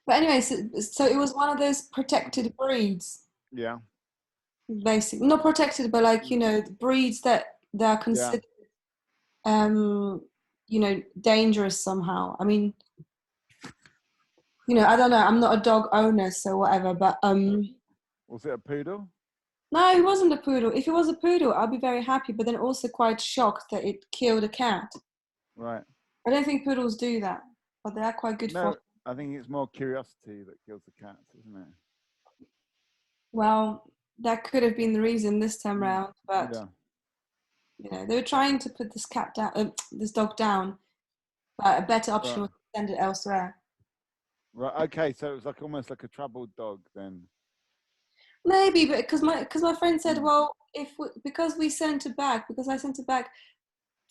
But anyway, so it was one of those protected breeds, Yeah. basically. Not protected, but like, breeds that are Yeah. considered, dangerous somehow. I mean, I don't know. I'm not a dog owner, so whatever. But Was it a poodle? no, it wasn't a poodle. If it was a poodle, I'd be very happy, but then also quite shocked that it killed a cat. Right. I don't think poodles do that, but they are quite good No, for. I think it's more curiosity that kills the cat, isn't it? Well, that could have been the reason this time round, but Yeah. they were trying to put this cat down, this dog down, but a better option Right. was to send it elsewhere. Right. Okay. So it was like almost like a troubled dog then. Maybe, but because my friend said, well, because we sent it back, because I sent it back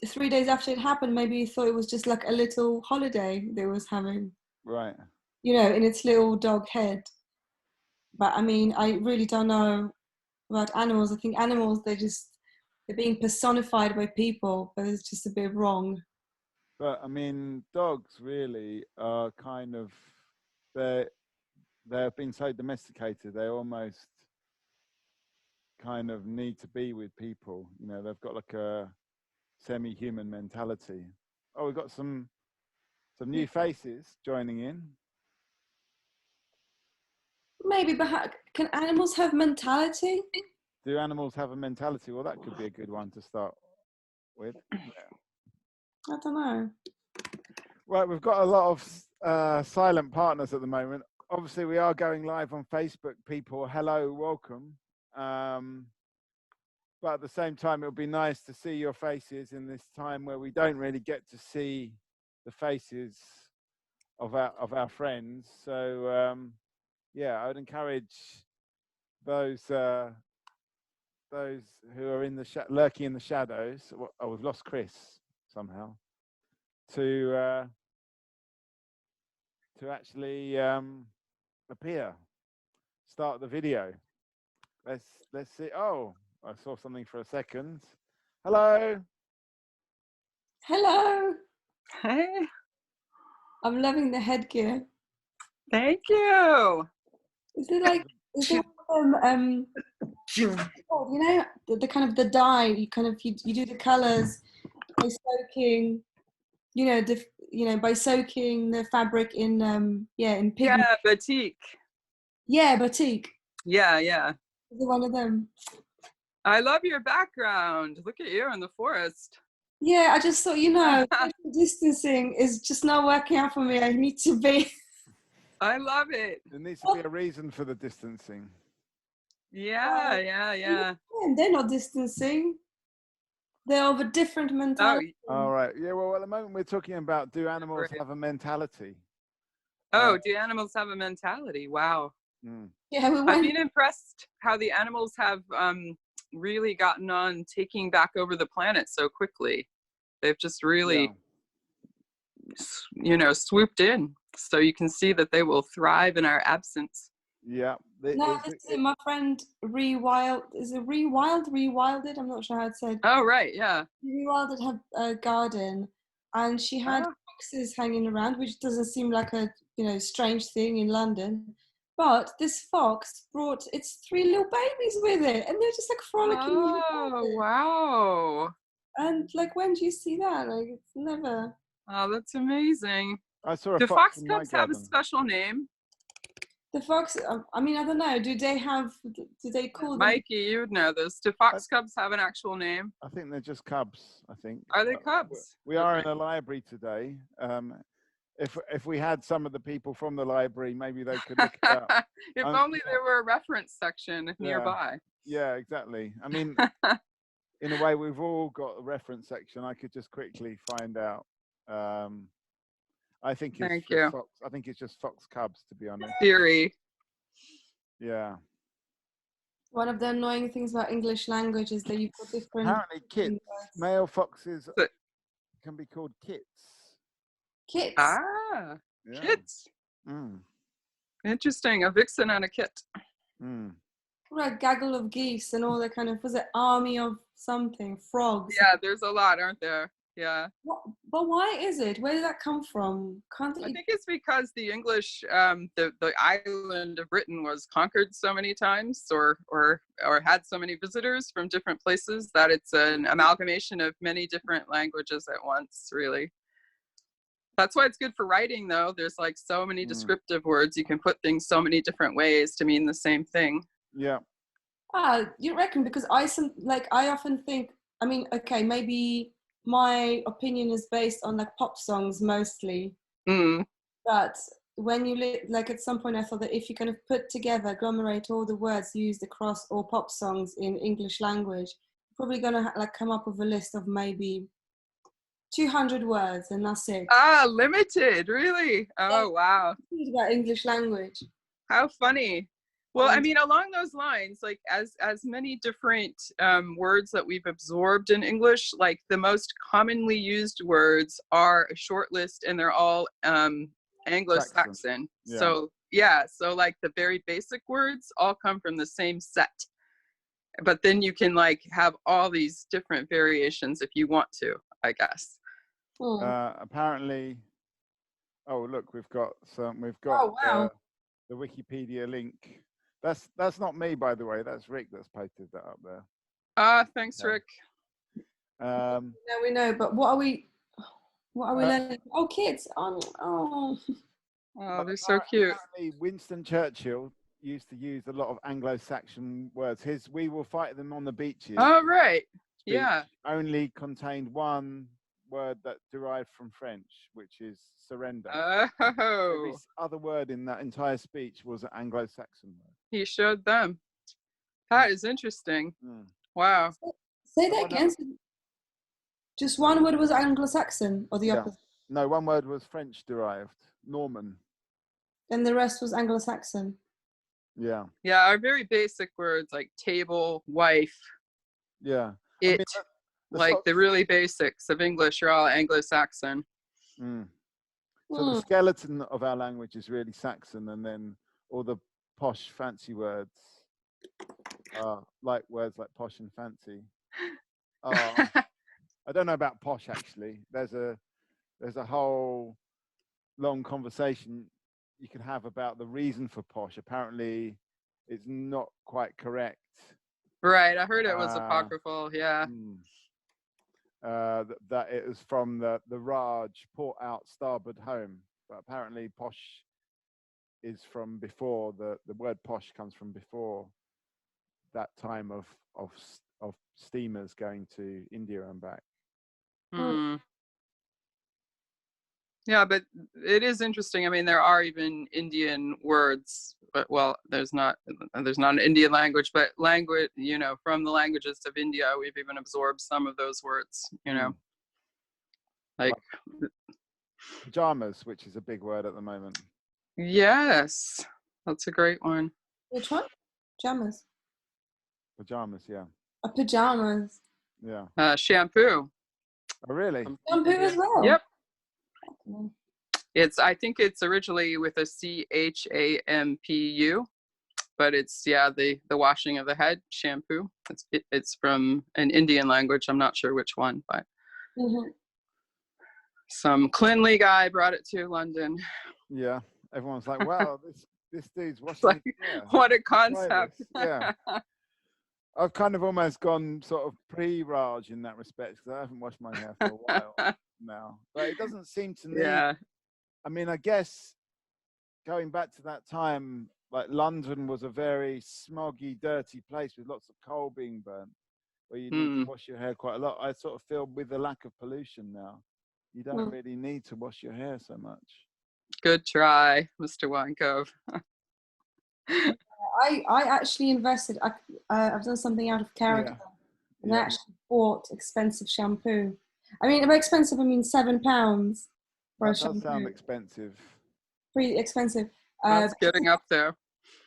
3 days after it happened, maybe he thought it was just like a little holiday they was having, Right. in its little dog head. But I mean, I really don't know about animals. I think animals, they're being personified by people, but it's just a bit wrong. But I mean, dogs really are kind of they've been so domesticated. They almost kind of need to be with people. They've got like a semi-human mentality. Oh, we've got some new faces joining in. Maybe, but can animals have mentality? Do animals have a mentality? Well, that could be a good one to start with. I don't know. Right, we've got a lot of silent partners at the moment. Obviously, we are going live on Facebook. People, hello, welcome. But at the same time, it would be nice to see your faces in this time where we don't really get to see the faces of our friends. So yeah, I would encourage those who are in the lurking in the shadows. Oh, we've lost Chris somehow. To actually appear, start the video. Let's see. Oh, I saw something for a second. Hello. Hello. Hey. I'm loving the headgear. Thank you. Is it like the kind of the dye? You do the colors by soaking, by soaking the fabric in in pigment. Yeah, batik. Yeah, batik. Yeah. Is it one of them? I love your background. Look at you in the forest. Yeah, I just thought, social distancing is just not working out for me. I need to be. I love it. There needs to be a reason for the distancing. Yeah. They're not distancing. They're of a different mentality. All right. Yeah, well, at the moment we're talking about, do animals have a mentality? Do animals have a mentality? Wow. Yeah, I've been impressed how the animals have really gotten on taking back over the planet so quickly. They've just really, swooped in. So you can see that they will thrive in our absence. Yeah. My friend Rewilded, I'm not sure how it's said. Oh, right, yeah. Rewilded had a garden, and she had foxes hanging around, which doesn't seem like a strange thing in London. But this fox brought its 3 little babies with it, and they're just like frolicking. Oh, wow. And like, when do you see that? Like, it's never. Oh, that's amazing. I saw a Do fox fox cubs have a special name? The fox, I mean, I don't know. Do they call them? Mikey, you would know this. Do fox cubs have an actual name? I think they're just cubs, I think. Are they cubs? We are in a library today. If we had some of the people from the library, maybe they could look it up. If only there were a reference section nearby. Yeah, exactly. I mean, in a way, we've all got a reference section. I could just quickly find out. I think it's fox. I think it's just fox cubs, to be honest. Theory. Yeah. One of the annoying things about English language is that you've got different. Apparently, kits. Male foxes can be called kits. Kits. Ah, yeah. Kits. Interesting. A vixen and a kit. Right, gaggle of geese and all that kind of, was it army of something, frogs? Yeah, there's a lot, aren't there? Yeah. But why is it? Where did that come from? Can't I it? think it's because the English, the island of Britain was conquered so many times, or had so many visitors from different places that it's an amalgamation of many different languages at once. Really, that's why it's good for writing, though. There's like so many descriptive words. You can put things so many different ways to mean the same thing. Yeah. You reckon? Because I often think. I mean, okay, maybe my opinion is based on like pop songs mostly. Mm. But when you like at some point I thought that if you kind of put together, agglomerate all the words used across all pop songs in English language, you're probably gonna like come up with a list of maybe 200 words, and that's it. Limited, really? Oh, wow. About English language. How funny. Well, I mean, along those lines, like as many different words that we've absorbed in English, like the most commonly used words are a short list, and they're all Anglo-Saxon. Yeah. So yeah, so like the very basic words all come from the same set. But then you can like have all these different variations if you want to, I guess. Apparently, oh look, we've got Oh, wow. the Wikipedia link. That's not me, by the way. That's Rick that's posted that up there. Thanks, Okay. Rick. No, we know, but what are we learning? Oh, kids. Oh, they're so cute. Winston Churchill used to use a lot of Anglo-Saxon words. His "We will fight them on the beaches." Oh, right. Yeah. Only contained one word that derived from French, which is surrender. Every other word in that entire speech was an Anglo-Saxon word. He showed them. That is interesting. Wow. Say that again. Just one word was Anglo-Saxon, or the opposite? No, one word was French derived, Norman. And the rest was Anglo-Saxon. Yeah. Yeah, our very basic words like table, wife. Yeah. It, the really basics of English are all Anglo-Saxon. So the skeleton of our language is really Saxon, and then all the posh, fancy words, like words like posh and fancy. I don't know about posh actually. There's a whole long conversation you can have about the reason for posh. Apparently, it's not quite correct. Right, I heard it was apocryphal. Yeah. That it was from the Raj, port out, starboard home. But apparently, posh is from before. The word posh comes from before that time of steamers going to India and back. Yeah, but it is interesting. I mean, there are even Indian words, but there's not an Indian language, but language, from the languages of India, we've even absorbed some of those words, like pajamas, which is a big word at the moment. Yes, that's a great one. Which one? Pajamas. Pajamas, yeah. Pajamas. Yeah. Shampoo. Oh, really? Shampoo as well. Yep. I think it's originally with a CHAMPU, but it's the washing of the head, shampoo. It's from an Indian language. I'm not sure which one, but some cleanly guy brought it to London. Yeah, everyone's like, "Wow, this dude's washing." Like, what a concept! Yeah. I've kind of almost gone sort of pre-Raj in that respect because I haven't washed my hair for a while now. But it doesn't seem to me. Yeah. I mean, I guess going back to that time, like London was a very smoggy, dirty place with lots of coal being burnt, where you need to wash your hair quite a lot. I sort of feel with the lack of pollution now, you don't really need to wash your hair so much. Good try, Mr. Wynkoff. I actually invested. I've done something out of character, and I actually bought expensive shampoo. I mean, by expensive, I mean £7 for a shampoo. That does sound expensive. Pretty expensive. That's getting up there.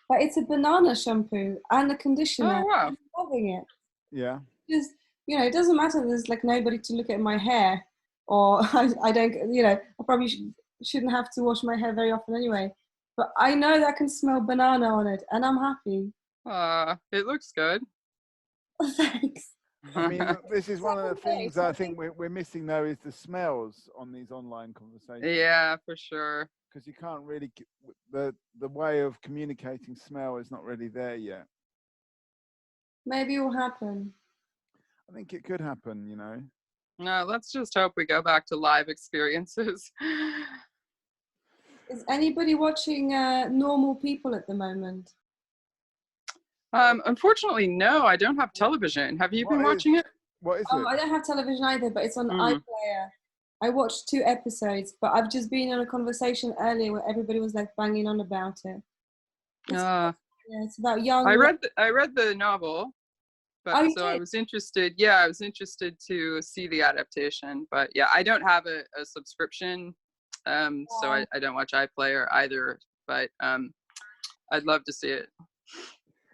But it's a banana shampoo and a conditioner. Oh wow! I'm loving it. Yeah. Just it doesn't matter. There's like nobody to look at my hair, or I don't. I probably shouldn't have to wash my hair very often anyway. But I know that I can smell banana on it, and I'm happy. It looks good. Thanks. I mean, this is one of the things I think we're missing though, is the smells on these online conversations. Yeah, for sure. Because you can't really, the way of communicating smell is not really there yet. Maybe it will happen. I think it could happen, you know. No, let's just hope we go back to live experiences. Is anybody watching Normal People at the moment? Unfortunately, no, I don't have television. Have you been watching it? What is Oh, it? I don't have television either, but it's on iPlayer. I watched 2 episodes, but I've just been in a conversation earlier where everybody was like banging on about it. It's about young. I read the novel, but I was interested. Yeah, I was interested to see the adaptation. But yeah, I don't have a subscription, so I don't watch iPlayer either. But I'd love to see it.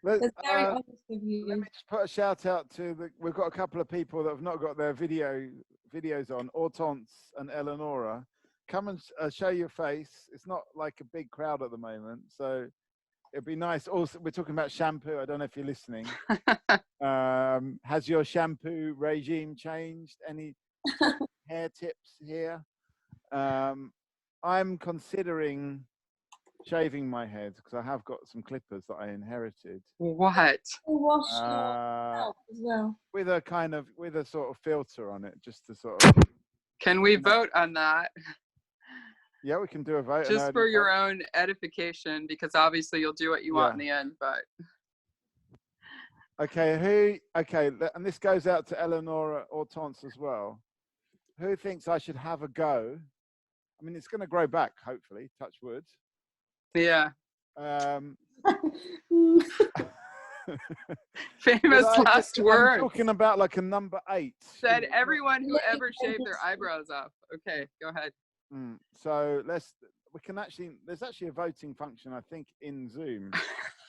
Let very honest of you. Let me just put a shout out to we've got a couple of people that have not got their videos on, Hortense and Eleonora. Come and show your face. It's not like a big crowd at the moment, so it'd be nice. Also, we're talking about shampoo. I don't know if you're listening. Has your shampoo regime changed? Any hair tips here? I'm considering shaving my head because I have got some clippers that I inherited. What? Wash as well. With a sort of filter on it, just to sort of. Can we vote on that? Yeah, we can do a vote. Just for your own edification, because obviously you'll do what you want in the end, but. Okay, and this goes out to Eleonora Hortense as well. Who thinks I should have a go? I mean, it's going to grow back, hopefully, touch wood. Yeah. Famous last words. I'm talking about like a number 8. Said everyone who ever shaved their eyebrows off. Okay, go ahead. So there's actually a voting function, I think, in Zoom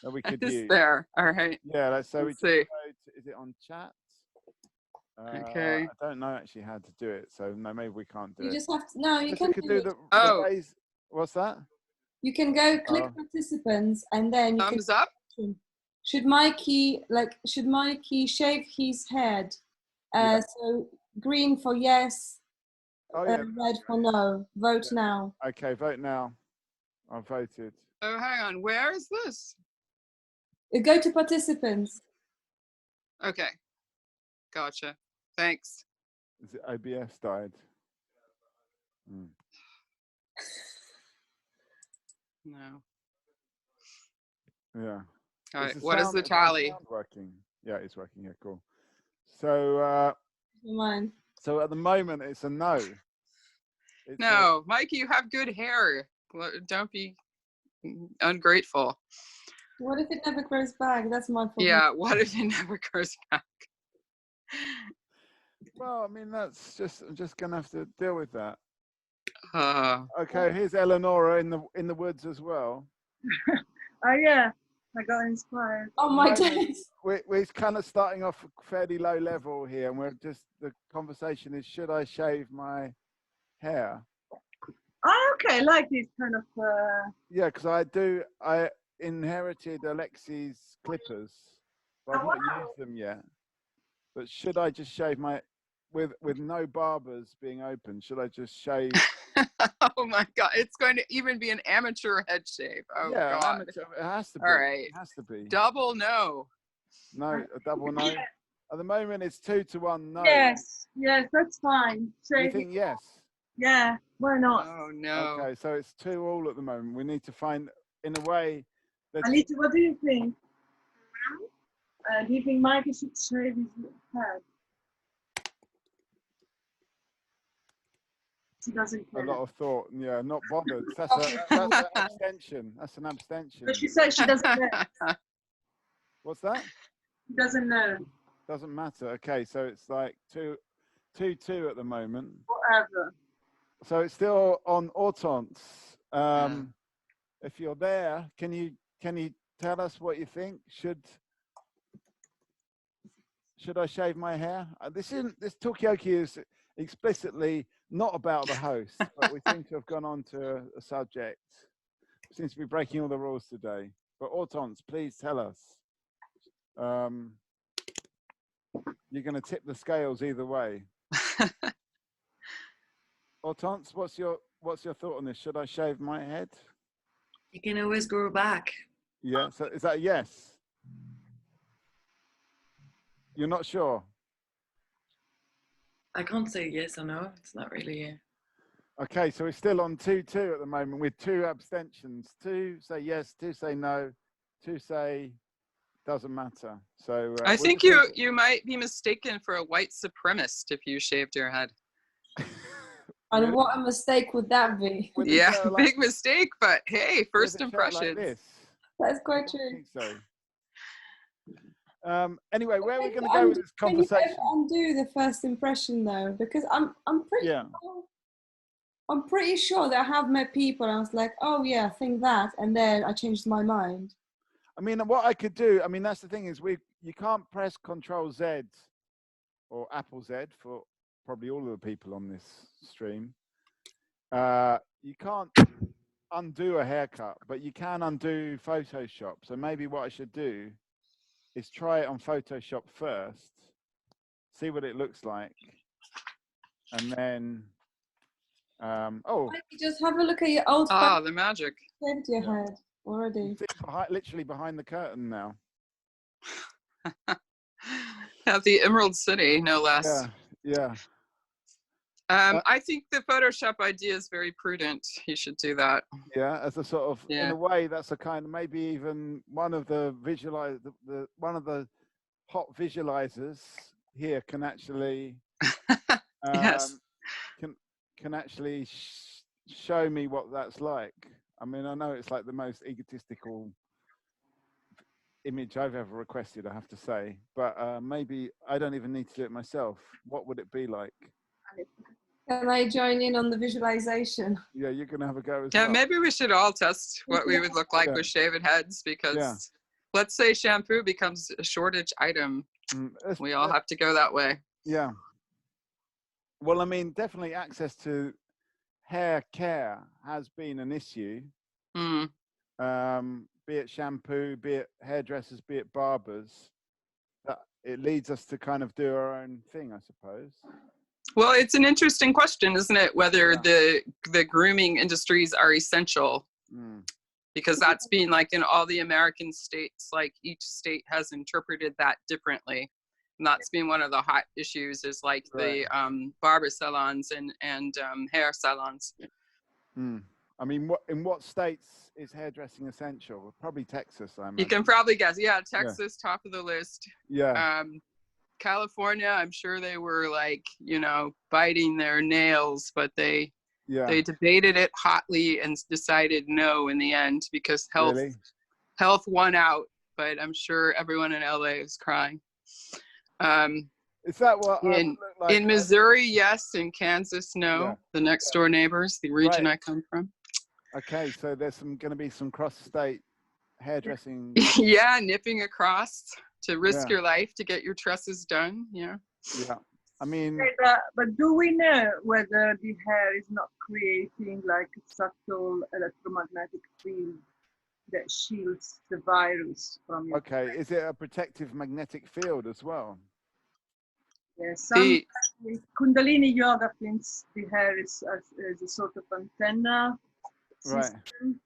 that we could use. There. All right. Yeah, let's see. Vote. Is it on chat? Okay. I don't know actually how to do it, so no, maybe we can't do it. You just have to. No, you can do the ways. What's that? You can go click participants and then you thumbs up. Should Mikey shave his head? So green for yes, red for no. Vote now. Okay, vote now. I've voted. Oh, hang on. Where is this? Go to participants. Okay. Gotcha. Thanks. Is it OBS died? No. Yeah. All right. What is the tally? Working. Yeah, it's working. Yeah, cool. So. Mine. So at the moment, it's a no. No, Mikey, you have good hair. Don't be ungrateful. What if it never grows back? That's my problem. Yeah. What if it never grows back? Well, I mean, I'm just gonna have to deal with that. Okay, here's Eleonora in the woods as well. Oh yeah, I got inspired. Oh my days. We're kind of starting off fairly low level here, and the conversation is, should I shave my hair? Oh, okay, like this kind of. Yeah, because I inherited Alexi's clippers, but I've not used them yet. But should I just shave with no barbers being open? Should I just shave? Oh my God! It's going to even be an amateur head shave. Oh yeah, God! Amateur, it has to be. All right. It has to be. Double no. No, a double no. At the moment, it's 2-1 no. Yes, that's fine. So You think yes? Yeah, why not? Oh no. Okay, so it's 2-2 at the moment. We need to find, in a way. Anita, what do you think? Do you think Mikey should shave his head? She doesn't care. A lot of thought. Yeah, not bothered. That's an abstention. That's an abstention. But she says she doesn't know. What's that? She doesn't know. Doesn't matter. Okay, so it's like 2-2 at the moment. Whatever. So it's still on Hortense. If you're there, can you tell us what you think? Should I shave my hair? This Talkaoke is explicitly not about the host, but we seem to have gone on to a subject. Seems to be breaking all the rules today. But Hortense, please tell us. You're going to tip the scales either way. Hortense, what's your thought on this? Should I shave my head? You can always grow back. Yeah. So is that a yes? You're not sure? I can't say yes or no. It's not really a... Okay, so we're still on 2-2 at the moment with 2 abstentions. 2 say yes, 2 say no, 2 say doesn't matter. So I we'll think just you might be mistaken for a white supremacist if you shaved your head. And Really? what a mistake would that be? With a Yeah, shirt like- big mistake, but hey, with first a shirt impressions. like this? That's I quite don't true. think so. Anyway, where are we Can going you to go with this Can you conversation? ever undo the first impression though? Because I'm pretty Yeah. I'm pretty sure that I have met people and I was like, oh yeah, I think that, and then I changed my mind. I mean, what I could do, I mean, that's the thing is you can't press Control Z or Apple Z for probably all of the people on this stream. You can't undo a haircut, but you can undo Photoshop. So maybe what I should do is try it on Photoshop first, see what it looks like, and then, You just have a look at your old Ah, the magic. shaved your Yeah. head already. see literally behind the curtain now. At the Emerald City, no less. Yeah. I think the Photoshop idea is very prudent. You should do that. Yeah, as a sort of, in Yeah. a way, that's a kind of maybe even one of the one of the hot visualizers here can actually Yes. can actually show me what that's like. I mean, I know it's like the most egotistical image I've ever requested, I have to say, but maybe I don't even need to do it myself. What would it be like? Can I join in on the visualization? Yeah, you're gonna have a go as Yeah, well. maybe we should all test what we would look like Yeah. with shaven heads, because Yeah. let's say shampoo becomes a shortage item. We all have to go that way. Yeah. Well, I mean, definitely access to hair care has been an issue. Mm. Be it shampoo, be it hairdressers, be it barbers. That it leads us to kind of do our own thing, I suppose. Well, it's an interesting question, isn't it? Whether Yeah. the grooming industries are essential, because that's been like in all the American states, like each state has interpreted that differently. And that's been one of the hot issues, is like the barber salons and hair salons. I mean, in what states is hairdressing essential? Probably Texas, I imagine. You can probably guess. Yeah, Texas, top of the list. Yeah. California, I'm sure they were like, biting their nails, but they debated it hotly and decided no in the end, because health won out. But I'm sure everyone in LA is crying. Is that what in Missouri? Yes. In Kansas, no. Yeah. The next door neighbors, the region I come from. Okay, so there's going to be some cross-state hairdressing. Yeah, nipping across to risk your life to get your tresses done. Yeah. I mean, but do we know whether the hair is not creating like a subtle electromagnetic field that shields the virus from your okay, is it a protective magnetic field as well? Yes, some Kundalini yoga thinks the hair is a sort of antenna system.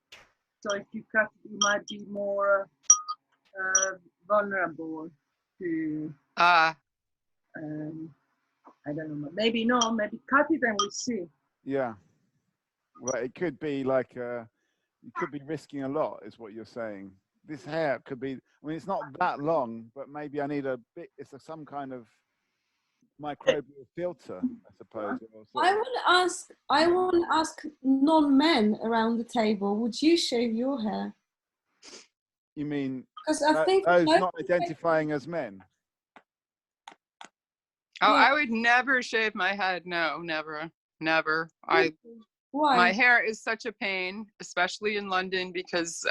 So if you cut, you might be more vulnerable to. I don't know. Maybe no. Maybe cut it and we'll see. Yeah. Well, it could be like you could be risking a lot, is what you're saying. This hair could be. I mean, it's not that long, but maybe I need a bit. It's some kind of microbial filter, I suppose. I want to ask non-men around the table. Would you shave your hair? You mean? Because I think those not identifying as men. Oh, I would never shave my head. No, never. Why? My hair is such a pain, especially in London, because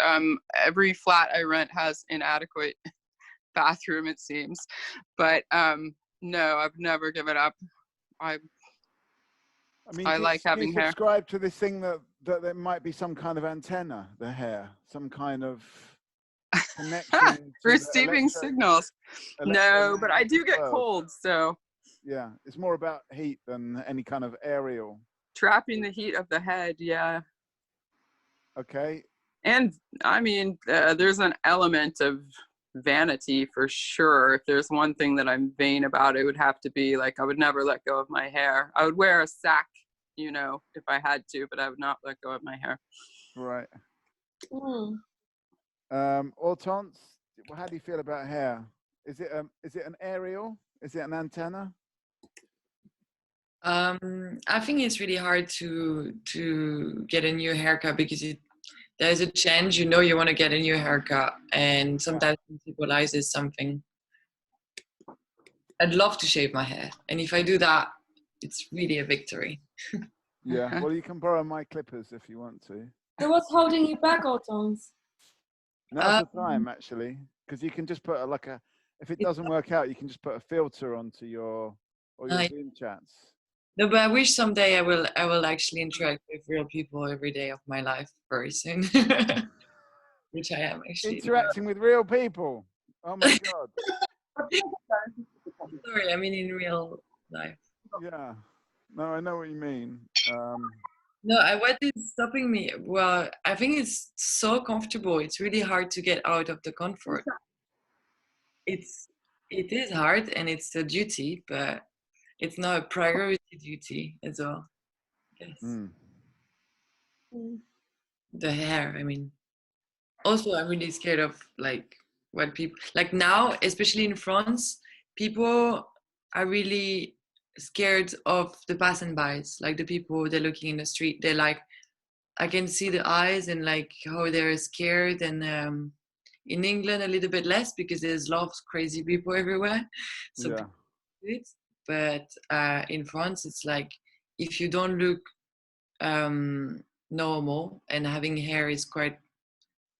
every flat I rent has inadequate bathroom, it seems. But no, I've never given up. I mean, like having hair. Subscribe to this thing that there might be some kind of antenna, the hair, some kind of connection to receiving signals. No, but I do get world. cold, so Yeah, it's more about heat than any kind of aerial. Trapping the heat of the head, yeah. Okay. And I mean, there's an element of vanity for sure. If there's one thing that I'm vain about, it would have to be like I would never let go of my hair. I would wear a sack, you know, if I had to, but I would not let go of my hair. Right. Mm. Hortense, how do you feel about hair? Is it an aerial? Is it an antenna? I think it's really hard to get a new haircut because there's a chance you know you want to get a new haircut, and sometimes it symbolizes something. I'd love to shave my hair, and if I do that, it's really a victory. Yeah. Well, you can borrow my clippers if you want to. So what's holding you back, Hortense? Now's the time, actually, because you can just put if it doesn't work out, you can just put a filter onto your Zoom chats. No, but I wish someday I will actually interact with real people every day of my life very soon. Which I am actually. Interacting with real people. Oh my God. Sorry, I mean in real life. Yeah. No, I know what you mean. No, what is stopping me? Well, I think it's so comfortable. It's really hard to get out of the comfort. It is hard and it's a duty, but it's not a priority duty as well. Yes. The hair, I mean. Also, I'm really scared of like what people like now, especially in France, people are really scared of the passerbys, like the people they're looking in the street. They're like, I can see the eyes and like how they're scared. And in England, a little bit less because there's lots of crazy people everywhere. So yeah. Good. But in France, it's like if you don't look normal and having hair is quite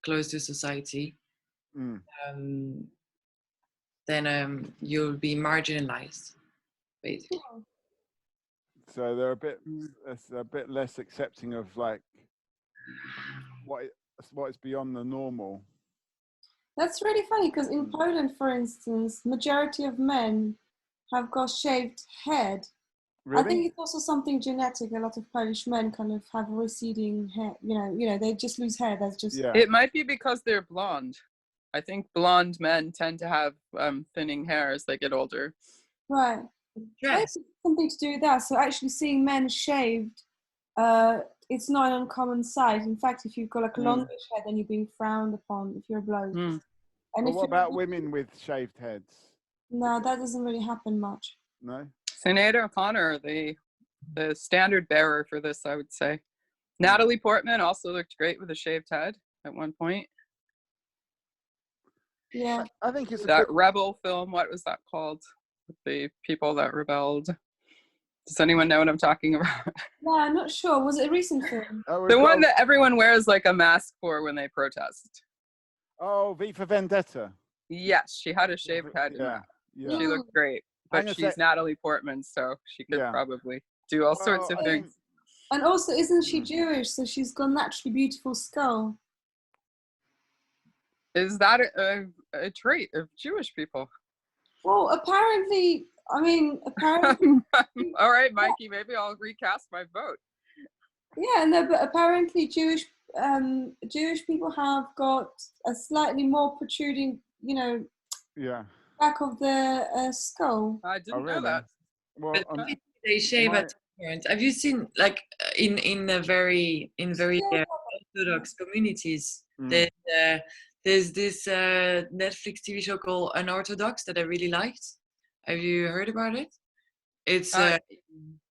close to society, then you'll be marginalized, basically. So they're a bit less accepting of like what is beyond the normal. That's really funny because in Poland, for instance, majority of men have got shaved head. Really? I think it's also something genetic. A lot of Polish men kind of have receding hair. You know, they just lose hair. That's just. Yeah. It might be because they're blonde. I think blonde men tend to have thinning hair as they get older. Right. Yes. Something to do with that. So actually, seeing men shaved, it's not an uncommon sight. In fact, if you've got like a longish head, then you're being frowned upon if you're a bloke. And what about women with shaved heads? No, that doesn't really happen much. No. Sinead O'Connor, the standard bearer for this, I would say. Natalie Portman also looked great with a shaved head at one point. Yeah. I think it's that Rebel film. What was that called? The people that rebelled. Does anyone know what I'm talking about? Yeah, I'm not sure. Was it a recent film? The one that everyone wears like a mask for when they protest. Oh, V for Vendetta. Yes, she had a shaved head. Yeah. She looked great. But she's Natalie Portman, so she could probably do all sorts of things. And also, isn't she Jewish? So she's got a naturally beautiful skull. Is that a trait of Jewish people? Well, apparently, I mean, apparently. All right, Mikey, maybe I'll recast my vote. Yeah, no, but apparently Jewish people have got a slightly more protruding, back of the skull. I didn't know that. Well, they shave at parents. Have you seen like in very Orthodox communities? There's this Netflix TV show called Unorthodox that I really liked. Have you heard about it? It's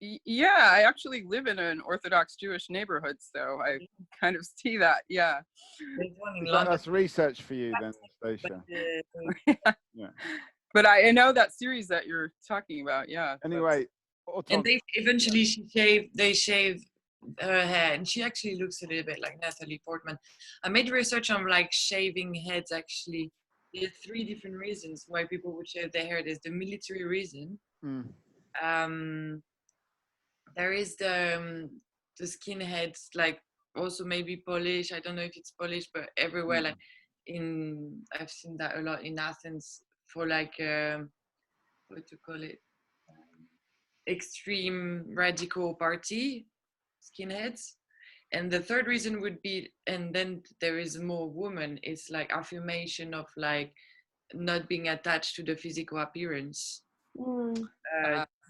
yeah, I actually live in an Orthodox Jewish neighborhood, so I kind of see that. Yeah. That's research for you then, Stacia. Yeah. But I know that series that you're talking about. Yeah. Anyway, and they shave her hair, and she actually looks a little bit like Natalie Portman. I made research on like shaving heads. Actually, there are 3 different reasons why people would shave their hair. There's the military reason. There is the skinheads, like also maybe Polish. I don't know if it's Polish, but everywhere like I've seen that a lot in Athens for like what to call it, extreme radical party skinheads. And the third reason would be, and then there is more woman, it's like affirmation of like not being attached to the physical appearance,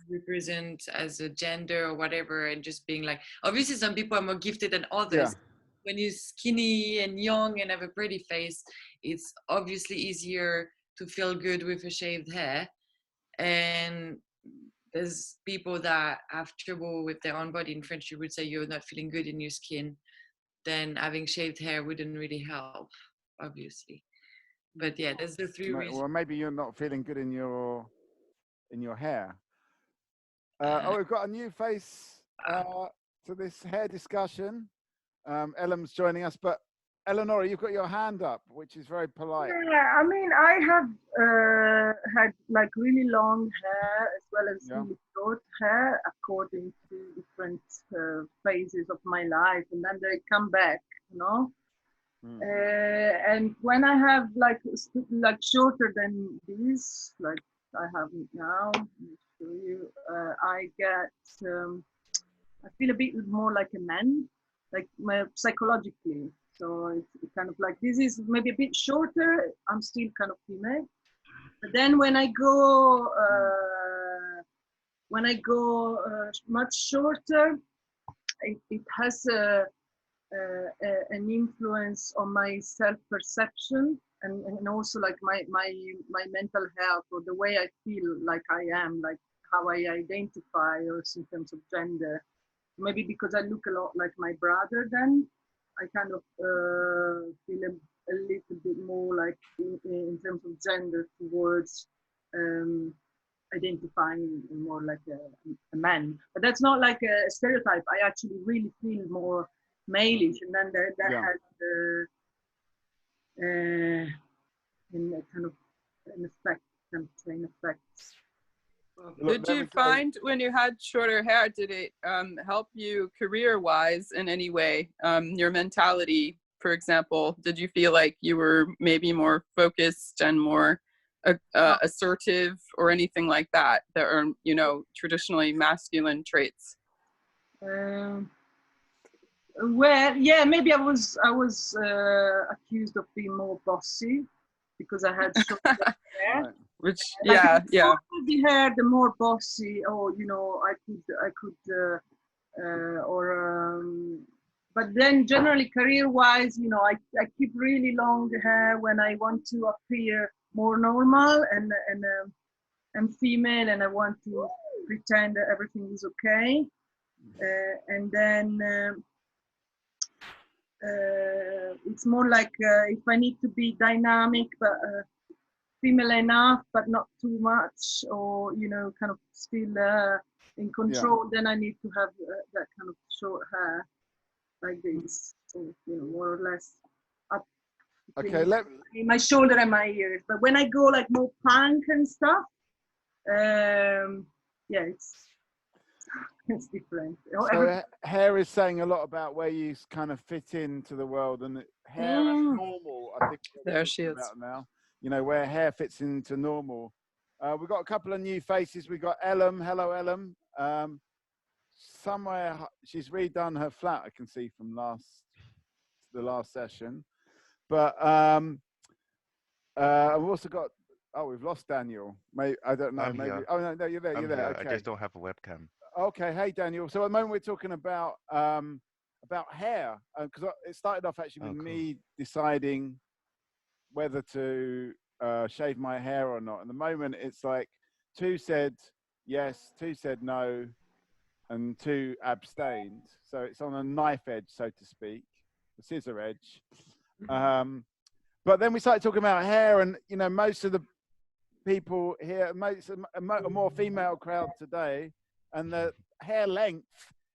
represent as a gender or whatever, and just being like, obviously some people are more gifted than others. When you're skinny and young and have a pretty face, it's obviously easier to feel good with a shaved hair. And there's people that have trouble with their own body. In French, you would say you're not feeling good in your skin. Then having shaved hair wouldn't really help, obviously. But yeah, there's the three reasons. Well, maybe you're not feeling good in your hair. We've got a new face to this hair discussion. Ellen's joining us, but Eleonora, you've got your hand up, which is very polite. Yeah, I mean, I have had like really long hair as well as really short hair according to different phases of my life, and then they come back, you know. And when I have like shorter than these, like I have now, let me show you, I get, I feel a bit more like a man, like psychologically. So it's kind of like, this is maybe a bit shorter, I'm still kind of female. But then when I go much shorter, it has an influence on my self-perception and also like my mental health, or the way I feel like I am, like how I identify, or in terms of gender. Maybe because I look a lot like my brother, then I kind of feel a little bit more like in terms of gender towards identifying more like a man. But that's not like a stereotype. I actually really feel more malish, and then that has in a kind of an effect, kind of chain effect. Did you find when you had shorter hair, did it help you career-wise in any way? Your mentality, for example, did you feel like you were maybe more focused and more assertive, or anything like that, that are, you know, traditionally masculine traits? Well, yeah, maybe I was accused of being more bossy because I had short hair. Which, like, yeah. The hair, the more bossy, or you know, I could, but then generally career-wise, you know, I keep really long hair when I want to appear more normal and I'm female and I want to pretend that everything is okay, and then it's more like if I need to be dynamic but female enough but not too much, or you know, kind of still in control, then I need to have that kind of short hair like this, so, you know, more or less up my shoulder and my ears. But when I go like more punk and stuff, yeah, it's different. So hair is saying a lot about where you kind of fit into the world, and hair as normal, I think there she is about now, you know, where hair fits into normal. We've got a couple of new faces. We've got Ellum. Hello, Ellum. Somewhere she's redone her flat, I can see from the last session. But I've also got, we've lost Daniel. Maybe, I don't know. Maybe. Here. Oh no, you're there. You're there. Okay. I just don't have a webcam. Okay, hey Daniel. So at the moment we're talking about hair, because it started off actually with me deciding whether to shave my hair or not. At the moment it's like 2 said yes, 2 said no, and 2 abstained. So it's on a knife edge, so to speak, the scissor edge. But then we started talking about hair, and you know, most of the people here, a more female crowd today, and the hair length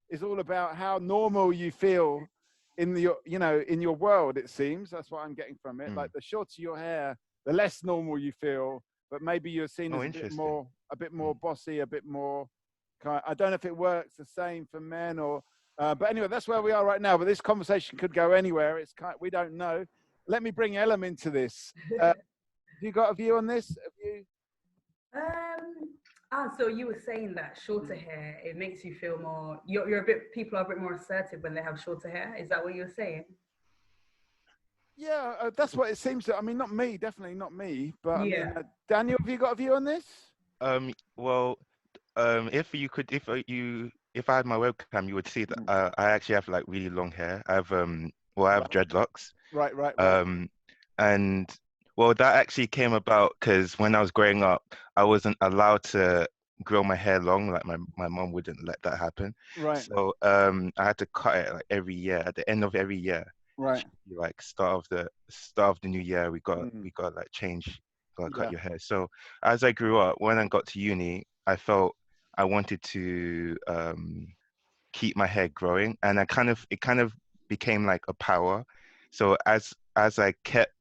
is all about how normal you feel in your world. It seems that's what I'm getting from it. Like the shorter your hair, the less normal you feel, but maybe you're seen as a bit more bossy, a bit more kind. I don't know if it works the same for men or, but anyway, that's where we are right now. But this conversation could go anywhere. We don't know. let me bring Ellen into this. Have you got a view on this? Have you? So you were saying that shorter hair, it makes you feel more, people are a bit more assertive when they have shorter hair. Is that what you were saying? Yeah, that's what it seems to. I mean, not me, definitely not me. But I mean, Yeah. Daniel, have you got a view on this? Well, if I had my webcam, you would see that I actually have like really long hair. I have I have dreadlocks. Right. And well, that actually came about because when I was growing up, I wasn't allowed to grow my hair long. Like my mom wouldn't let that happen. Right. So I had to cut it like every year. At the end of every year, Right. like start of the new year, we got like change, gotta cut your hair. So as I grew up, when I got to uni, I felt I wanted to keep my hair growing, and it kind of became like a power. So as I kept,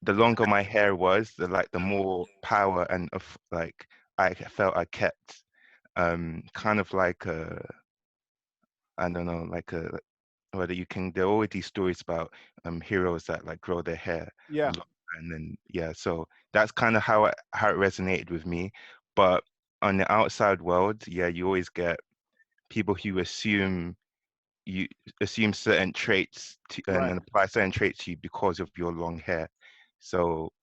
the longer my hair was, the more power and like I felt I kept, kind of like I don't know, like whether you can, there are always these stories about heroes that like grow their hair Yeah. long, and then so that's kind of how it resonated with me. But on the outside world, you always get people who you assume certain traits and then apply certain traits to you because of your long hair. So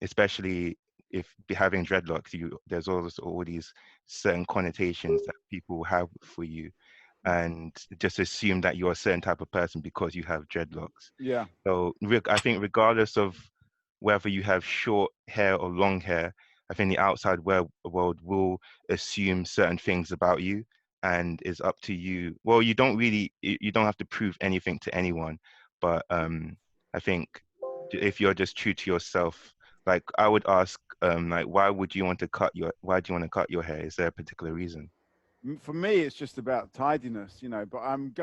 especially if having dreadlocks, there's always all these certain connotations that people have for you, and just assume that you're a certain type of person because you have dreadlocks. Yeah. So I think regardless of whether you have short hair or long hair, I think the outside world will assume certain things about you, and it's up to you. Well, you don't have to prove anything to anyone, but I think if you're just true to yourself, like I would ask, like why do you want to cut your hair? Is there a particular reason? For me, it's just about tidiness, but I'm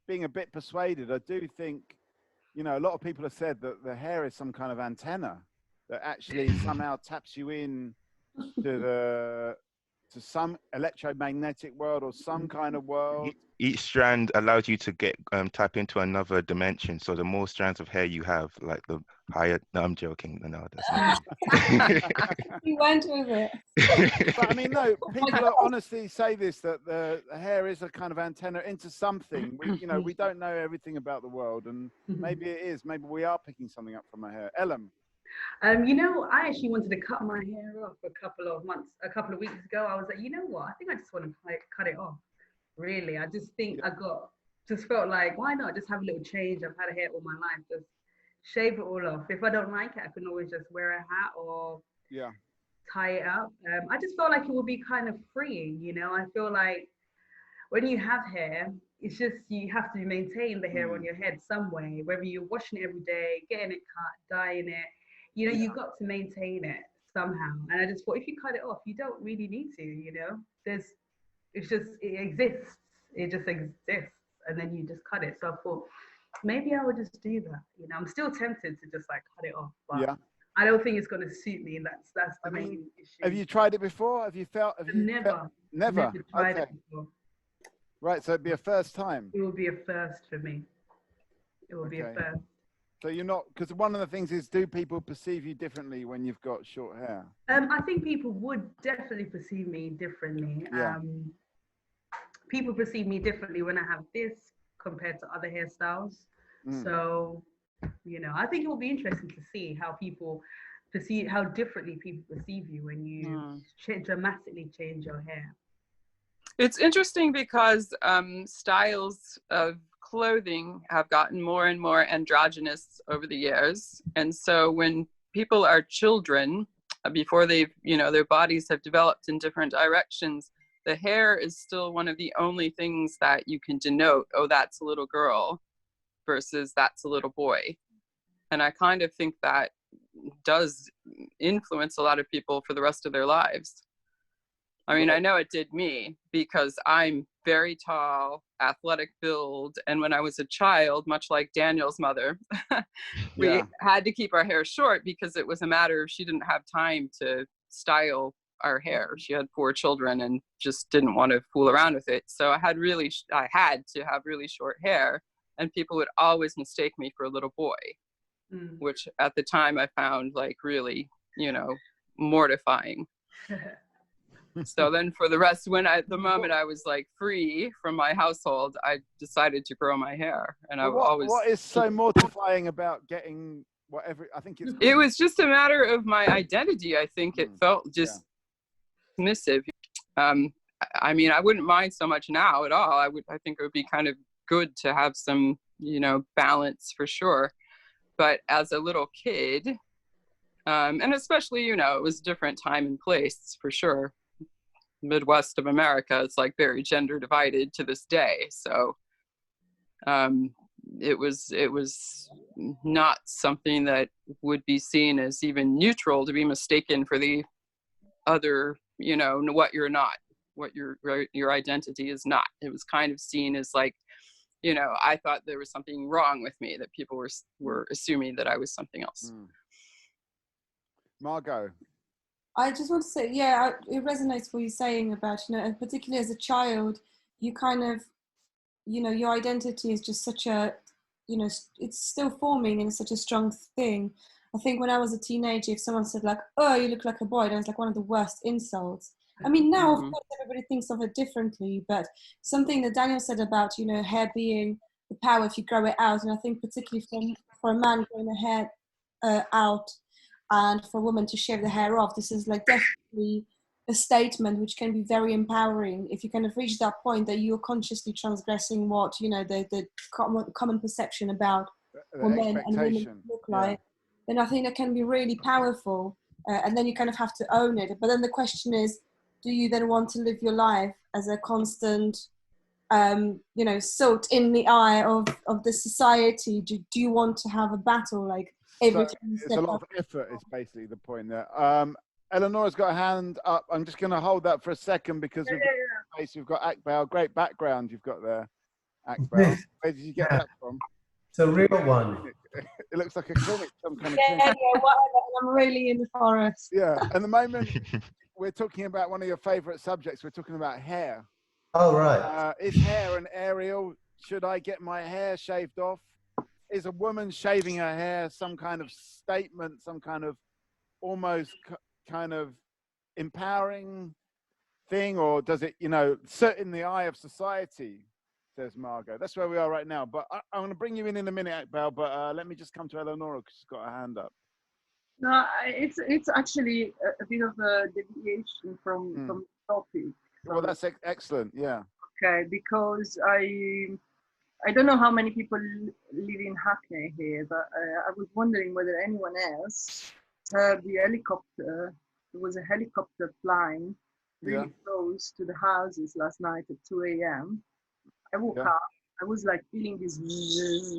being a bit persuaded. I do think, a lot of people have said that the hair is some kind of antenna that actually somehow taps you in to some electromagnetic world or some kind of world. Each strand allows you to get tap into another dimension. So the more strands of hair you have, like the higher. No, I'm joking. No, that's not. You went with it. But I mean, no, people honestly say this, that the hair is a kind of antenna into something. We don't know everything about the world, and maybe it is. Maybe we are picking something up from our hair. Ellen. I actually wanted to cut my hair off a couple of weeks ago. I was like, you know what? I think I just want to cut it off. Really, I just think just felt like, why not just have a little change? I've had hair all my life. Just shave it all off. If I don't like it, I can always just wear a hat or tie it up. I just felt like it would be kind of freeing. I feel like when you have hair, it's just you have to maintain the hair on your head some way, whether you're washing it every day, getting it cut, dyeing it. You've got to maintain it somehow. And I just thought, if you cut it off, you don't really need to. It exists. It just exists, and then you just cut it. So I thought maybe I would just do that. I'm still tempted to just like cut it off, but I don't think it's going to suit me. That's the main issue. Have you tried it before? Have you felt? Never tried it before. Right, so it'd be a first time. It will be a first for me. It will be a first. So you're not, because one of the things is, do people perceive you differently when you've got short hair? I think people would definitely perceive me differently. Yeah. People perceive me differently when I have this compared to other hairstyles. So, I think it will be interesting to see how differently people perceive you when you dramatically change your hair. It's interesting because styles of clothing have gotten more and more androgynous over the years. And so when people are children, before they've, their bodies have developed in different directions, the hair is still one of the only things that you can denote, oh, that's a little girl versus that's a little boy. And I kind of think that does influence a lot of people for the rest of their lives. I mean, I know it did me because I'm very tall, athletic build. And when I was a child, much like Daniel's mother, we had to keep our hair short because it was a matter of she didn't have time to style our hair. She had 4 children and just didn't want to fool around with it. So I had to have really short hair, and people would always mistake me for a little boy. which at the time I found like really, you know, mortifying. So then for the rest, the moment I was like free from my household, I decided to grow my hair. And what is so mortifying about getting whatever? I think it was just a matter of my identity. I think it felt just dismissive. I mean, I wouldn't mind so much now at all. I think it would be kind of good to have some, you know, balance for sure. But as a little kid, and especially, you know, it was a different time and place for sure. Midwest of America, it's like very gender divided to this day. So it was not something that would be seen as even neutral, to be mistaken for the other, you know, what you're not, what your identity is not. It was kind of seen as like, you know, I thought there was something wrong with me, that people were assuming that I was something else. Margot. I just want to say, yeah, it resonates what you're saying about, you know, and particularly as a child, you kind of, you know, your identity is just such a, you know, it's still forming and it's such a strong thing. I think when I was a teenager, if someone said like, oh, you look like a boy, that was like one of the worst insults. I mean, now, of course, everybody thinks of it differently, but something that Daniel said about, you know, hair being the power if you grow it out, and I think particularly for a man growing the hair out, and for a woman to shave the hair off, this is like definitely a statement which can be very empowering if you kind of reach that point that you're consciously transgressing what, you know, the common perception about what men and women look like. Then I think that can be really powerful, and then you kind of have to own it. But then the question is, do you then want to live your life as a constant, you know, salt in the eye of the society? Do you want to have a battle like every time you step it's a lot of effort is basically the point there. Eleanor's got a hand up. I'm just going to hold that for a second because we've got Akbal. Great background you've got there, Akbal. Where did you get that from? It's a real one. It looks like a clinic, some kind of clinic. Yeah, whatever. I'm really in the forest. Yeah, and the moment we're talking about one of your favourite subjects, we're talking about hair. Oh, right. Is hair an aerial? Should I get my hair shaved off? Is a woman shaving her hair some kind of statement, some kind of almost kind of empowering thing, or does it, you know, sit in the eye of society, says Margot. That's where we are right now. But I'm going to bring you in a minute, Akbal, but let me just come to Eleanor because she's got her hand up. No, it's actually a bit of a deviation from the topic. Well, that's excellent, yeah. Okay, because I don't know how many people live in Hackney here, but I was wondering whether anyone else heard the helicopter. There was a helicopter flying really close to the houses last night at 2 a.m. I woke up. I was like feeling this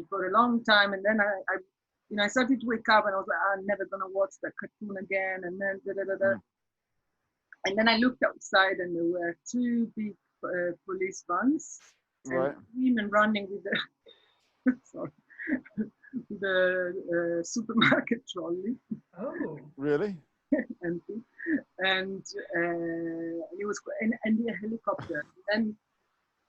for a long time, and then I started to wake up, and I was like, I'm never gonna watch that cartoon again. And then and then I looked outside, and there were two big police vans. Right. Women running with the supermarket trolley. Oh, really? and it was and the helicopter. And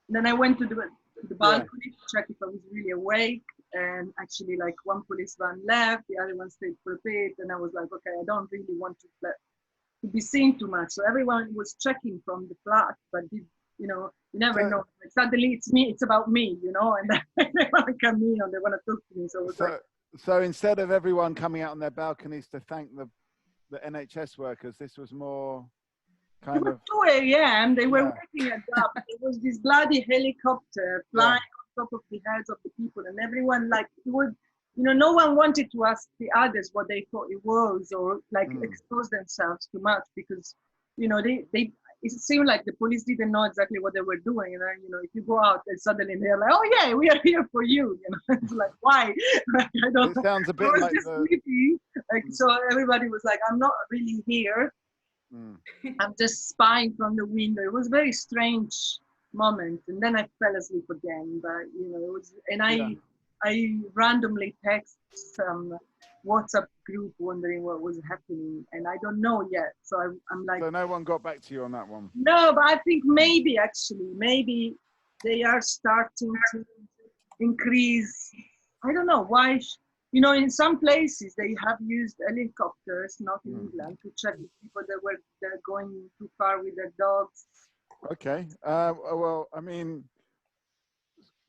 then I went to the balcony to check if I was really awake. And actually, like, one police van left, the other one stayed for a bit, and I was like, okay, I don't really want to be seen too much. So everyone was checking from the flat, but you know, you never know. Like, suddenly it's me, it's about me, you know, and they want to come in and they want to talk to me. So instead of everyone coming out on their balconies to thank the NHS workers, this was more kind of 2 a.m. They were waking us up. There was this bloody helicopter flying on top of the heads of the people, and everyone, like, it was, you know, no one wanted to ask the others what they thought it was, or like expose themselves too much, because, you know, it seemed like the police didn't know exactly what they were doing. And then, you know, if you go out and suddenly they're like, oh yeah, we are here for you. You know, it's like, why? Like, I don't know. It sounds a bit like so everybody was like, I'm not really here. I'm just spying from the window. It was a very strange moment. And then I fell asleep again. But, you know, it was, and I randomly text some WhatsApp group wondering what was happening, and I don't know yet. So I'm like, so no one got back to you on that one? No, but I think maybe they are starting to increase. I don't know why. You know, in some places they have used helicopters, not in England, to check the people that were they're going too far with their dogs. Okay. Well, I mean,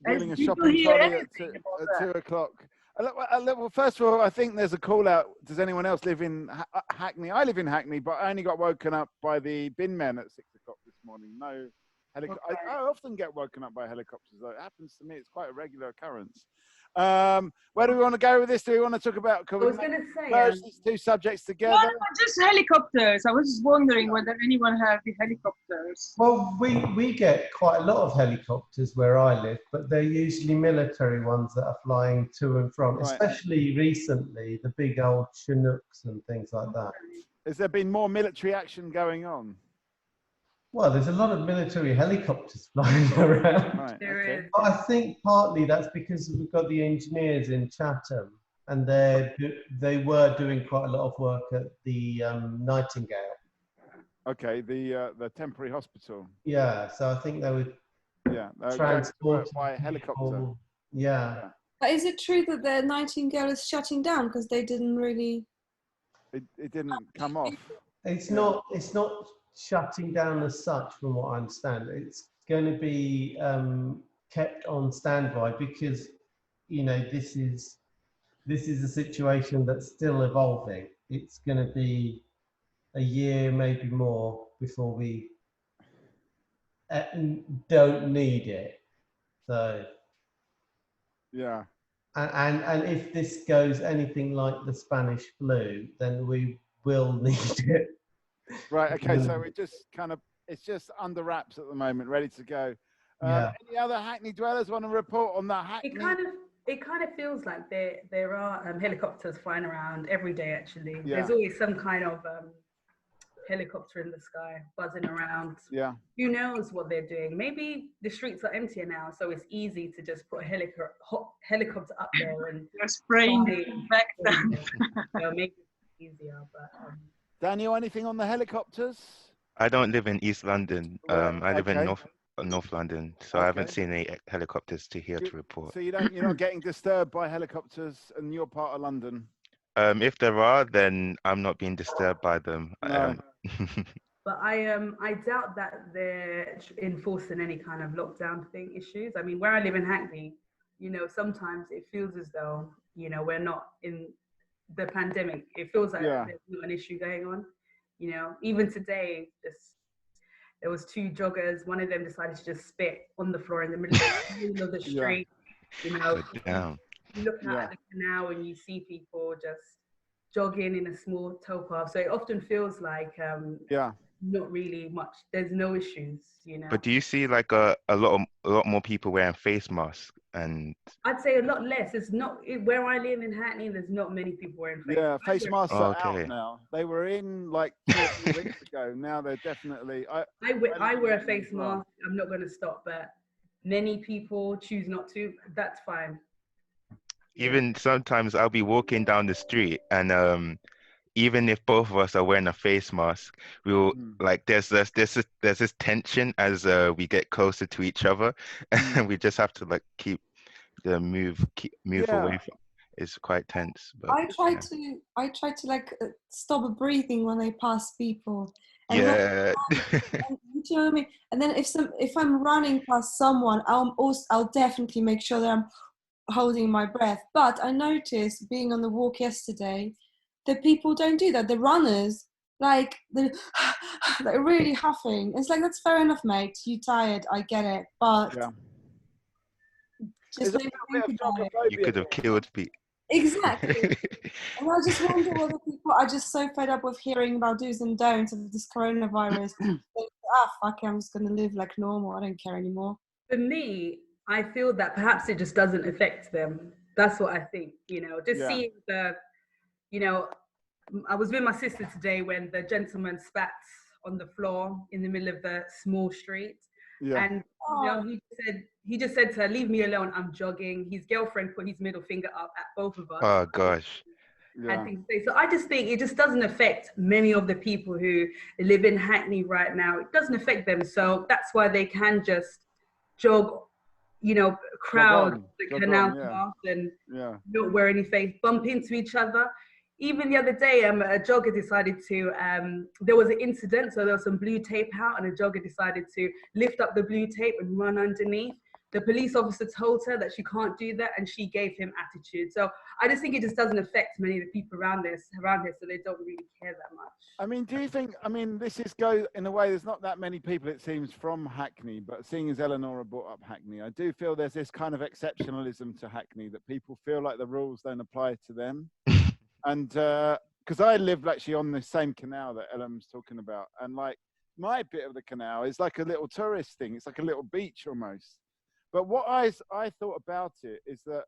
wheeling a Did you shopping hear trolley anything about at that? 2 o'clock. Well, first of all, I think there's a call out. Does anyone else live in Hackney? I live in Hackney, but I only got woken up by the bin men at 6 o'clock this morning. No helicopter. Okay. I often get woken up by helicopters, though. It happens to me. It's quite a regular occurrence. Where do we want to go with this? Do we want to talk about? I was going to say, merge these two subjects together? No, just helicopters. I was just wondering whether anyone had the helicopters. Well, we get quite a lot of helicopters where I live, but they're usually military ones that are flying to and from, Right. especially recently, the big old Chinooks and things like that. Has there been more military action going on? Well, there's a lot of military helicopters flying around. Right, okay. But I think partly that's because we've got the engineers in Chatham, and they were doing quite a lot of work at the Nightingale. Okay, the temporary hospital. Yeah, so I think they would transport by helicopter. Yeah. But is it true that the Nightingale is shutting down because they didn't really? It didn't come off. It's not shutting down as such, from what I understand. It's going to be kept on standby because, you know, this is a situation that's still evolving. It's going to be a year, maybe more, before we don't need it. So yeah. And if this goes anything like the Spanish flu, then we will need it. Right. Okay. So it's just under wraps at the moment, ready to go. Any other Hackney dwellers want to report on that Hackney? It kind of feels like there are helicopters flying around every day. Actually, Yeah. There's always some kind of helicopter in the sky buzzing around. Yeah. Who knows what they're doing? Maybe the streets are emptier now, so it's easy to just put a helicopter up there and they're spraying back down. Make it easier. But Daniel, anything on the helicopters? I don't live in East London. I live in Okay. North London, so I haven't seen any helicopters to report. So you're not getting disturbed by helicopters in your part of London? If there are, then I'm not being disturbed by them. No. But I doubt that they're enforcing any kind of lockdown issues. I mean, where I live in Hackney, you know, sometimes it feels as though, you know, we're not in the pandemic. It feels like there's not an issue going on. You know, even today, there was two joggers. One of them decided to just spit on the floor in the middle of the street. You know, you look out at the canal and you see people just jogging in a small towpath. So it often feels like not really much. There's no issues, you know. But do you see like a lot more people wearing face masks? And I'd say a lot less. It's not where I live in Hackney. There's not many people wearing face. Yeah, face masks are okay. out now. They were in like 2 or 3 weeks ago. Now they're definitely. I wear a face mask. I'm not going to stop, but many people choose not to. That's fine. Even sometimes I'll be walking down the street, and even if both of us are wearing a face mask, we'll like there's this tension as we get closer to each other, and we just have to like keep move away from. It's quite tense. But, I try to like stop breathing when I pass people. And yeah. you know what I mean? And then if I'm running past someone, I'll definitely make sure that I'm holding my breath. But I noticed being on the walk yesterday that people don't do that. The runners, like they're really huffing. It's like, that's fair enough, mate. You're tired, I get it. But just think about it. You could have killed people. Exactly. And I just wonder whether people are just so fed up with hearing about do's and don'ts of this coronavirus. Fuck it, I'm just going to live like normal. I don't care anymore. For me, I feel that perhaps it just doesn't affect them. That's what I think, you know, just seeing you know, I was with my sister today when the gentleman spat on the floor in the middle of the small street. Yeah. And you know, he just said to her, "Leave me alone, I'm jogging." His girlfriend put his middle finger up at both of us. Oh gosh. Had things to say. So I just think it just doesn't affect many of the people who live in Hackney right now. It doesn't affect them. So that's why they can just jog you know, crowd the canal path and not wear any face, bump into each other. Even the other day, a jogger decided to, there was an incident, so there was some blue tape out, and a jogger decided to lift up the blue tape and run underneath. The police officer told her that she can't do that, and she gave him attitude. So I just think it just doesn't affect many of the people around here, so they don't really care that much. I mean, do you think, I mean, this is go in a way, there's not that many people, it seems, from Hackney, but seeing as Eleonora brought up Hackney, I do feel there's this kind of exceptionalism to Hackney, that people feel like the rules don't apply to them. And because I live actually on the same canal that Ellen's talking about, and like my bit of the canal is like a little tourist thing. It's like a little beach almost. But what I thought about it is that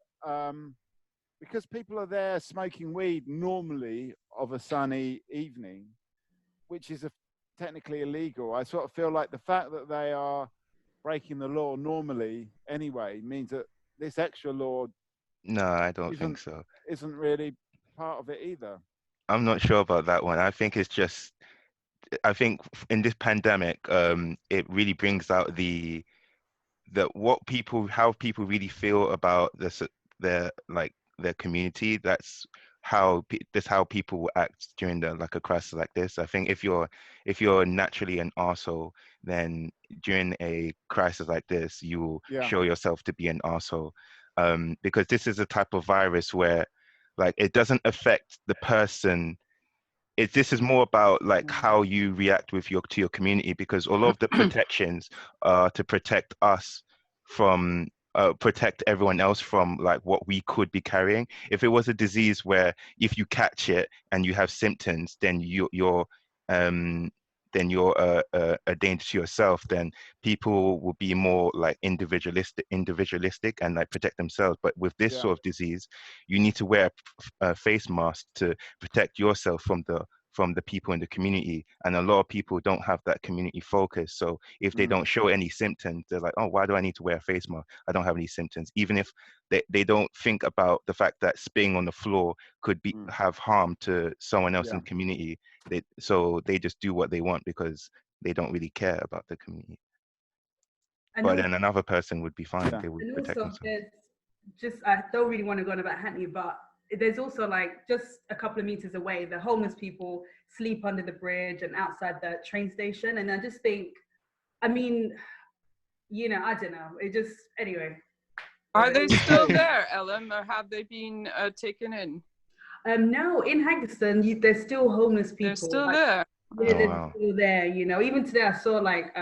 because people are there smoking weed normally of a sunny evening, which is technically illegal, I sort of feel like the fact that they are breaking the law normally anyway means that this extra law. No, I don't think so. Isn't really part of it either. I'm not sure about that one. I think it's just, I think in this pandemic, it really brings out how people really feel about their community. That's how people will act during a crisis like this. I think if you're naturally an arsehole, then during a crisis like this, you will show yourself to be an arsehole. Because this is a type of virus where like it doesn't affect the person. This is more about like how you react to your community, because all of the protections are to protect us from protect everyone else from like what we could be carrying. If it was a disease where if you catch it and you have symptoms, then you're a danger to yourself, then people will be more like individualistic and like protect themselves. But with this sort of disease, you need to wear a face mask to protect yourself from the people in the community, and a lot of people don't have that community focus. So if they don't show any symptoms, they're like, oh, why do I need to wear a face mask? I don't have any symptoms. Even if they don't think about the fact that spitting on the floor could have harm to someone else in the community. So they just do what they want because they don't really care about the community. But then another person would be fine. They would protect themselves. I don't really want to go on about Hackney, but there's also like just a couple of meters away, the homeless people sleep under the bridge and outside the train station. And I just think, I mean, you know, I don't know. It just, anyway. Are they still there, Ellen, or have they been taken in? No, in Haggerston, there's still homeless people. They're still there. Yeah, they're still there, you know. Even today, I saw like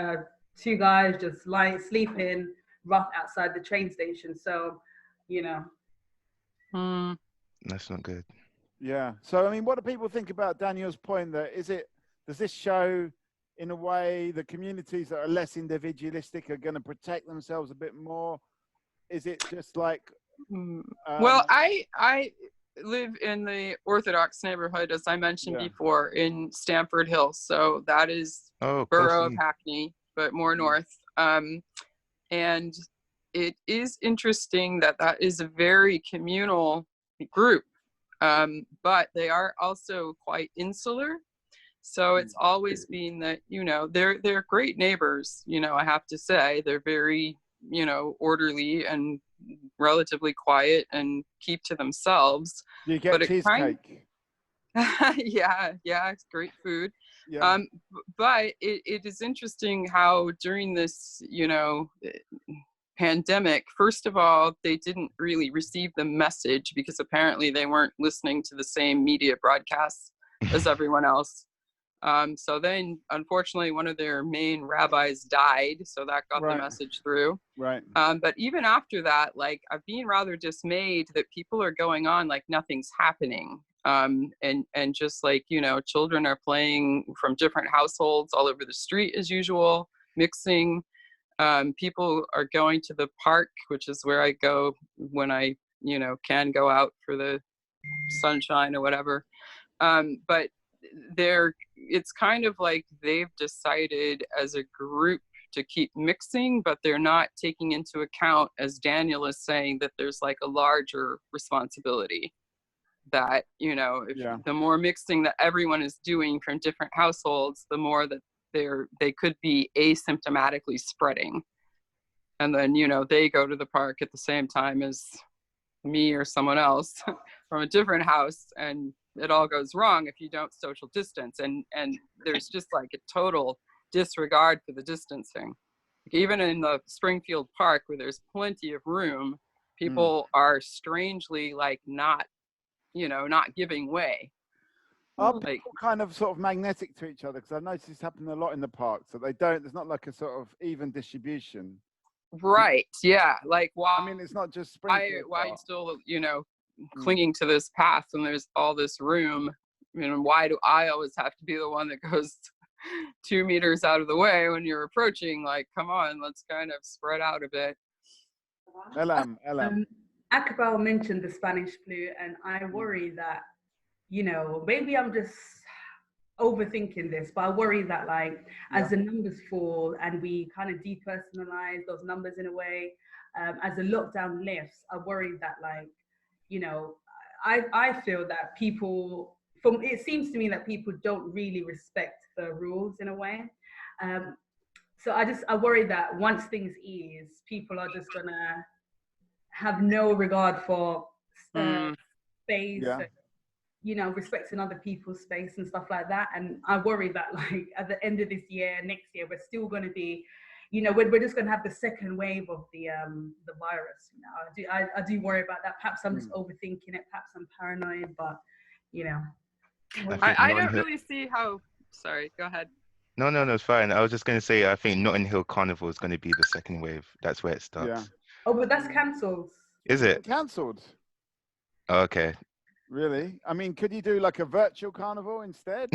two guys just sleeping rough outside the train station. So, you know. That's not good. Yeah. So, I mean, what do people think about Daniel's point that does this show in a way the communities that are less individualistic are going to protect themselves a bit more? Is it just like... well, I live in the Orthodox neighborhood, as I mentioned before, in Stamford Hill. So that is borough of Hackney, but more north. And it is interesting that is a very communal group, but they are also quite insular. So it's always been that, you know, they're great neighbors, you know, I have to say. They're very, you know, orderly and relatively quiet and keep to themselves. Do you get cheesecake? Yeah, it's great food. Yeah. But it is interesting how during this, you know, pandemic, first of all, they didn't really receive the message because apparently they weren't listening to the same media broadcasts as everyone else. So then, unfortunately, one of their main rabbis died, so that got the message through. Right. But even after that, like, I've been rather dismayed that people are going on like nothing's happening. And just like, you know, children are playing from different households all over the street as usual, mixing. People are going to the park, which is where I go when I, you know, can go out for the sunshine or whatever. But it's kind of like they've decided as a group to keep mixing, but they're not taking into account, as Daniel is saying, that there's like a larger responsibility that, you know, the more mixing that everyone is doing from different households, the more that they could be asymptomatically spreading. and then, you know, they go to the park at the same time as me or someone else from a different house, and it all goes wrong if you don't social distance. And there's just like a total disregard for the distancing. Even in the Springfield Park, where there's plenty of room, people are strangely like not, you know, not giving way. Are Like, people kind of sort of magnetic to each other? Because I've noticed this happen a lot in the parks, that they don't, there's not like a sort of even distribution. right, yeah, like why, I mean, it's not just Springfield why Park. still, you know, clinging to this path when there's all this room? You know, why do I always have to be the one that goes 2 meters out of the way when you're approaching? Like, come on, let's kind of spread out a bit. Elam. Akbal mentioned the Spanish flu, and I worry that, you know, maybe I'm just overthinking this, but I worry that, like, as the numbers fall and we kind of depersonalize those numbers in a way, as the lockdown lifts, I worry that, like, you know, I feel that people, it seems to me that people don't really respect the rules in a way. So I worry that once things ease, people are just gonna have no regard for space, you know, respecting other people's space and stuff like that. And I worry that, like, at the end of this year, next year, we're still going to be, you know, we're just going to have the second wave of the virus. You know, I do worry about that. Perhaps I'm just overthinking it. Perhaps I'm paranoid, but, you know. I don't really see how. Sorry, go ahead. No, it's fine. I was just going to say, I think Notting Hill Carnival is going to be the second wave. That's where it starts. Yeah. Oh, but that's cancelled. Is it? Cancelled. Okay. Really? I mean, could you do like a virtual carnival instead?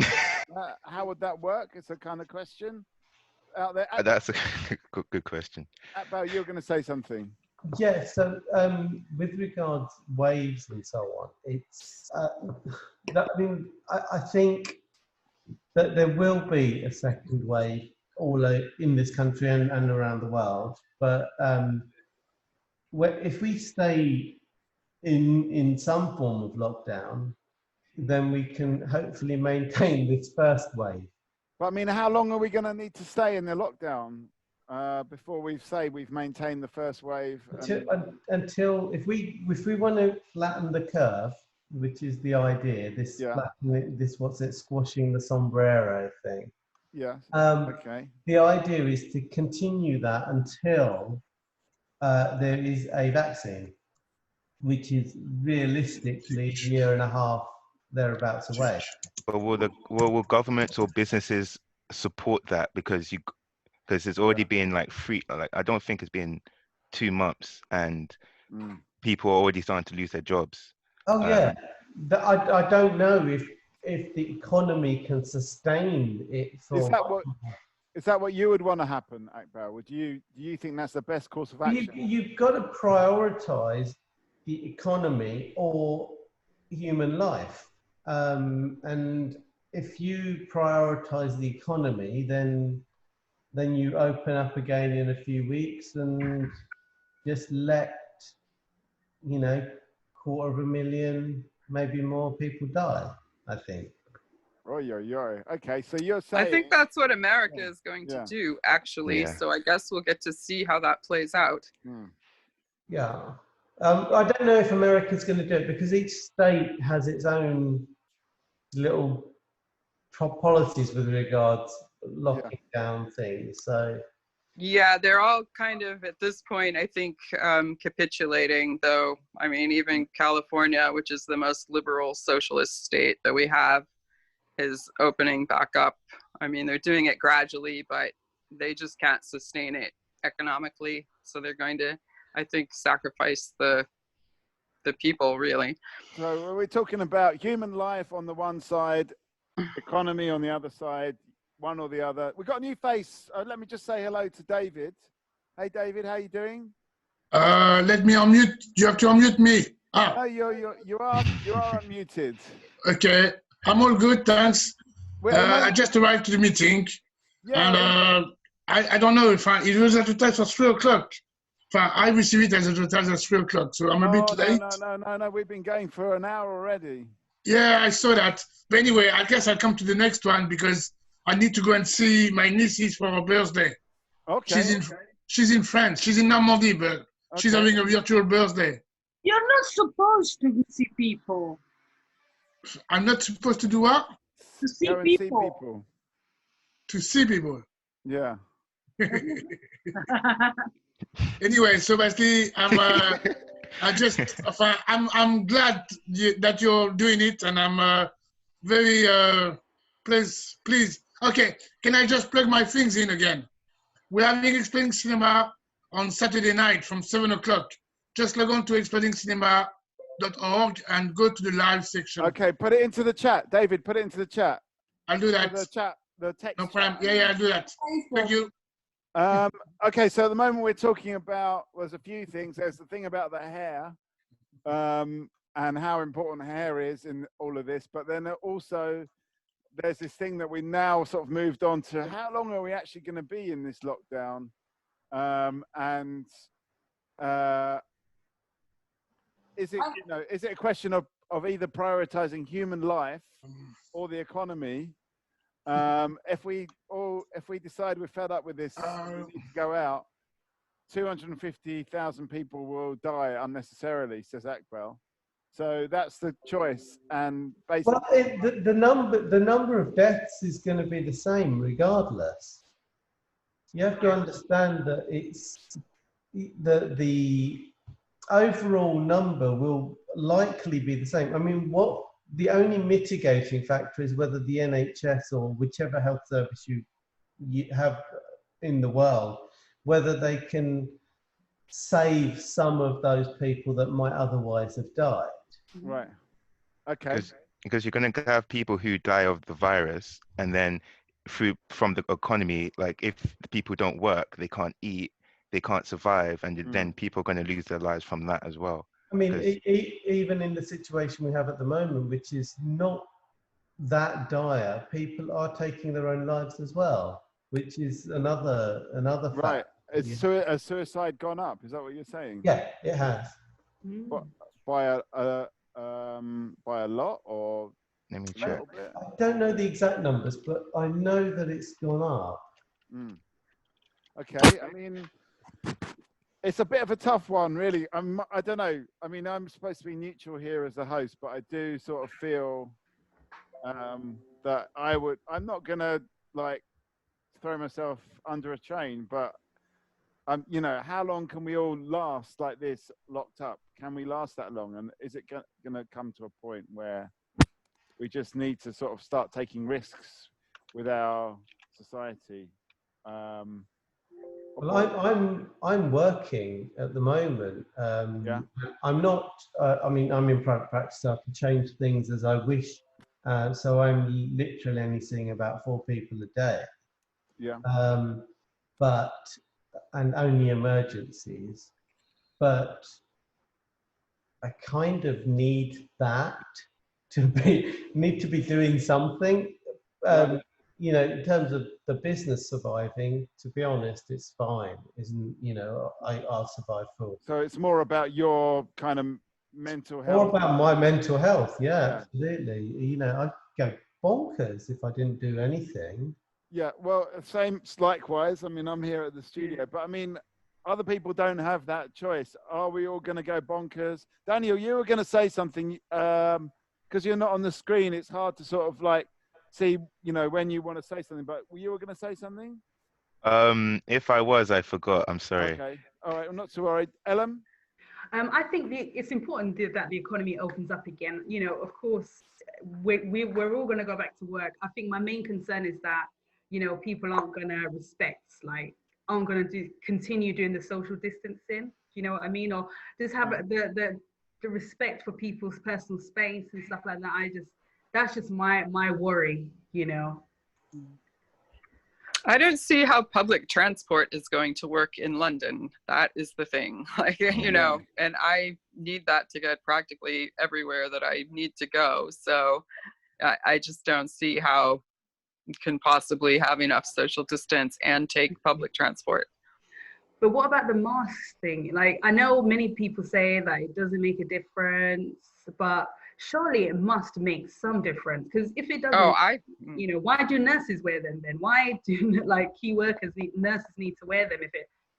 How would that work? It's a kind of question out there. That's a good question. Akbal, you're going to say something. Yeah, so with regards waves and so on, it's I mean, I think that there will be a second wave all in this country and around the world, but if we stay in some form of lockdown, then we can hopefully maintain this first wave. But I mean, how long are we going to need to stay in the lockdown before we've maintained the first wave? Until if we want to flatten the curve, which is the idea, this what's it, squashing the sombrero thing. Yeah. Okay. The idea is to continue that until there is a vaccine, which is realistically a year and a half thereabouts away. But will governments or businesses support that? Because it's already been like I don't think it's been 2 months and people are already starting to lose their jobs. Oh yeah, I don't know if the economy can sustain it for. Is that what you would want to happen, Akbal? Do you think that's the best course of action? You've got to prioritize the economy or human life. And if you prioritize the economy, then you open up again in a few weeks and just let, 250,000, maybe more people die, I think. Okay, so you're saying... I think that's what America is going to do, actually. Yeah. So I guess we'll get to see how that plays out. Yeah. I don't know if America's going to do it because each state has its own little policies with regards locking down things. So yeah, they're all kind of at this point, I think, capitulating, though. I mean, even California, which is the most liberal socialist state that we have, is opening back up. I mean, they're doing it gradually, but they just can't sustain it economically. So they're going to, I think, sacrifice the people, really. So we're talking about human life on the one side, economy on the other side, one or the other. We've got a new face. Let me just say hello to David. Hey, David, how you doing? Let me unmute. You have to unmute me. No, you are unmuted. Okay, I'm all good, thanks. I just arrived to the meeting, and I don't know if it was advertised for 3 o'clock. I received it as advertised at 3 o'clock, so I'm a bit late. No, we've been going for an hour already. Yeah, I saw that. But anyway, I guess I'll come to the next one because I need to go and see my nieces for her birthday. Okay. she's in France. She's in Normandy, but she's having a virtual birthday. You're not supposed to see people. I'm not supposed to do what? To see Go and people. see people. To see people. Yeah. Anyway, so basically, I'm glad that you're doing it, and I'm very please. Okay, can I just plug my things in again? We're having Explaining Cinema on Saturday night from 7 o'clock. Just log on to explainingcinema.org and go to the live section. Okay, put it into the chat. David, put it into the chat. I'll do that. The chat, the text. No problem. Yeah, I'll do that. Thank you. Okay, so at the moment we're talking about, there's a few things. There's the thing about the hair and how important hair is in all of this. But then also there's this thing that we now sort of moved on to. How long are we actually going to be in this lockdown? Is it, is it a question of either prioritizing human life or the economy? If we decide we're fed up with this, we need to go out, 250,000 people will die unnecessarily, says Akbel. So that's the choice, and basically, well, the number of deaths is going to be the same regardless. You have to understand that it's the overall number will likely be the same. I mean, the only mitigating factor is whether the NHS or whichever health service you have in the world, whether they can save some of those people that might otherwise have died. Right. Okay. Because you're going to have people who die of the virus, and then from the economy, like if the people don't work, they can't eat, they can't survive, and then people are going to lose their lives from that as well. I mean, even in the situation we have at the moment, which is not that dire, people are taking their own lives as well, which is another right. factor. Has suicide gone up? Is that what you're saying? Yeah, it has. By a lot, or let me check. I don't know the exact numbers, but I know that it's gone up. Okay, I mean, it's a bit of a tough one, really. I don't know. I mean, I'm supposed to be neutral here as the host, but I do sort of feel that I'm not gonna like throw myself under a train, but you know, how long can we all last like this, locked up? Can we last that long? And is it gonna come to a point where we just need to sort of start taking risks with our society? Well, I'm working at the moment. Yeah. I'm not. I mean, I'm in private practice, so I can change things as I wish. So I'm literally only seeing about 4 people a day. Yeah. And only emergencies. But I kind of need that to be doing something. You know, in terms of the business surviving, to be honest, it's fine. I'll survive full. So it's more about your kind of mental health. More about my mental health, yeah, absolutely. You know, I'd go bonkers if I didn't do anything. Yeah, well, same, likewise. I mean, I'm here at the studio, but I mean, other people don't have that choice. Are we all going to go bonkers? Daniel, you were going to say something, because you're not on the screen. It's hard to sort of like see, you know, when you want to say something, but you were going to say something? If I was, I forgot. I'm sorry. Okay. All right. I'm not too worried. Ellen? I think it's important that the economy opens up again. You know, of course, we're all going to go back to work. I think my main concern is that, you know, people aren't going to aren't going to continue doing the social distancing. You know what I mean? Or just have the respect for people's personal space and stuff like that. That's just my worry, you know. I don't see how public transport is going to work in London. That is the thing, like, you know, and I need that to get practically everywhere that I need to go. So I just don't see how you can possibly have enough social distance and take public transport. But what about the mask thing? Like, I know many people say that it doesn't make a difference, but surely it must make some difference, because if it doesn't, you know, why do nurses wear them then? Why do like key workers nurses need to wear them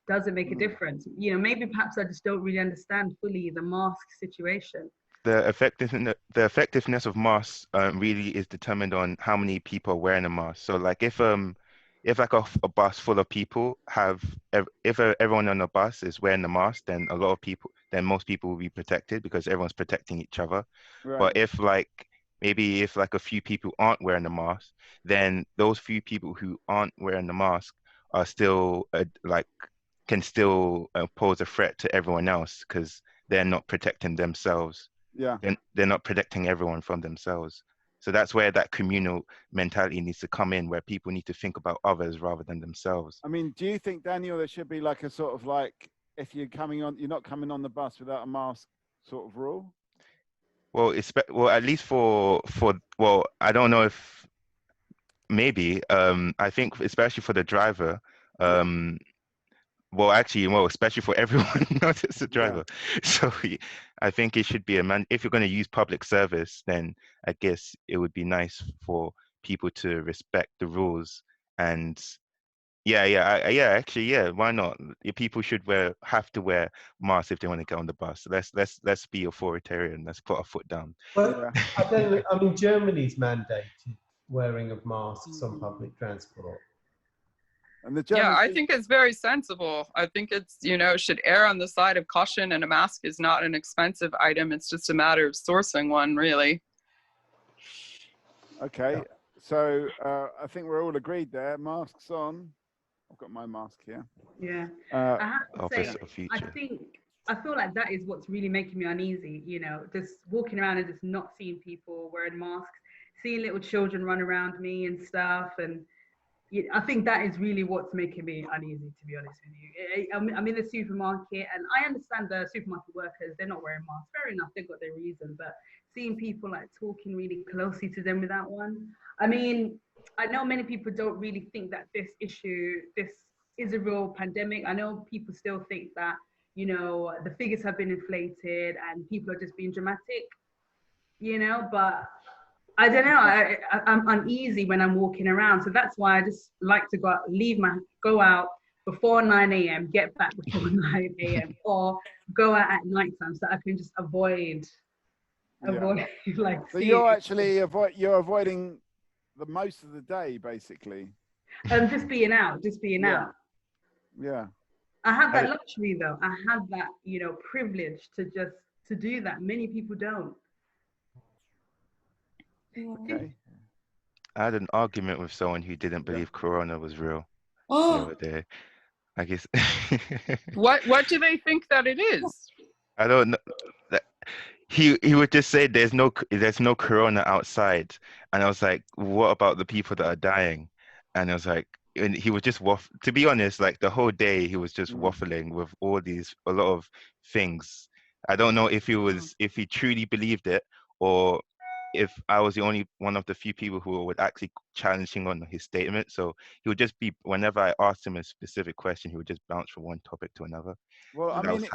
does it make a difference? You know, maybe perhaps I just don't really understand fully the mask situation. The effectiveness of masks really is determined on how many people are wearing a mask. So like if like a bus full of people if everyone on the bus is wearing a mask, then most people will be protected because everyone's protecting each other. Right. But if like a few people aren't wearing a mask, then those few people who aren't wearing the mask are still can still pose a threat to everyone else because they're not protecting themselves. Yeah. They're not protecting everyone from themselves. So that's where that communal mentality needs to come in, where people need to think about others rather than themselves. I mean, do you think, Daniel, there should be like a sort of like, if you're not coming on the bus without a mask sort of rule? Well, at least I don't know if maybe, I think especially for the driver, especially for everyone, not just the driver. Yeah. So I think it should be if you're going to use public service, then I guess it would be nice for people to respect the rules. And why not? People should have to wear masks if they want to get on the bus. Let's be authoritarian. Let's put our foot down. Well, I mean, Germany's mandated wearing of masks on public transport. Yeah, I think it's very sensible. I think it's, should err on the side of caution, and a mask is not an expensive item. It's just a matter of sourcing one, really. Okay, so I think we're all agreed there. Masks on. I've got my mask here. Yeah, I have to say, I feel like that is what's really making me uneasy, just walking around and just not seeing people wearing masks, seeing little children run around me and stuff, and I think that is really what's making me uneasy, to be honest with you. I'm in the supermarket, and I understand the supermarket workers, they're not wearing masks. Fair enough, they've got their reason, but seeing people like talking really closely to them without one. I mean, I know many people don't really think that this is a real pandemic. I know people still think that, the figures have been inflated and people are just being dramatic, but I don't know. I'm uneasy when I'm walking around, so that's why I just like to go out before 9 a.m., get back before 9 a.m., or go out at nighttime so I can just avoid. So you're actually avoiding the most of the day, basically. Just being out. Yeah. I have that luxury, though. I have that, privilege to do that. Many people don't. Okay. I had an argument with someone who didn't believe Corona was real the other day. I guess. What do they think that it is? I don't know. He would just say there's no Corona outside, and I was like, what about the people that are dying? And I was like, and he was just to be honest, like the whole day he was just waffling with a lot of things. I don't know if he truly believed it, or if I was the only one of the few people who would actually challenge him on his statement. So he would just be, whenever I asked him a specific question, he would just bounce from one topic to another. Well, I mean,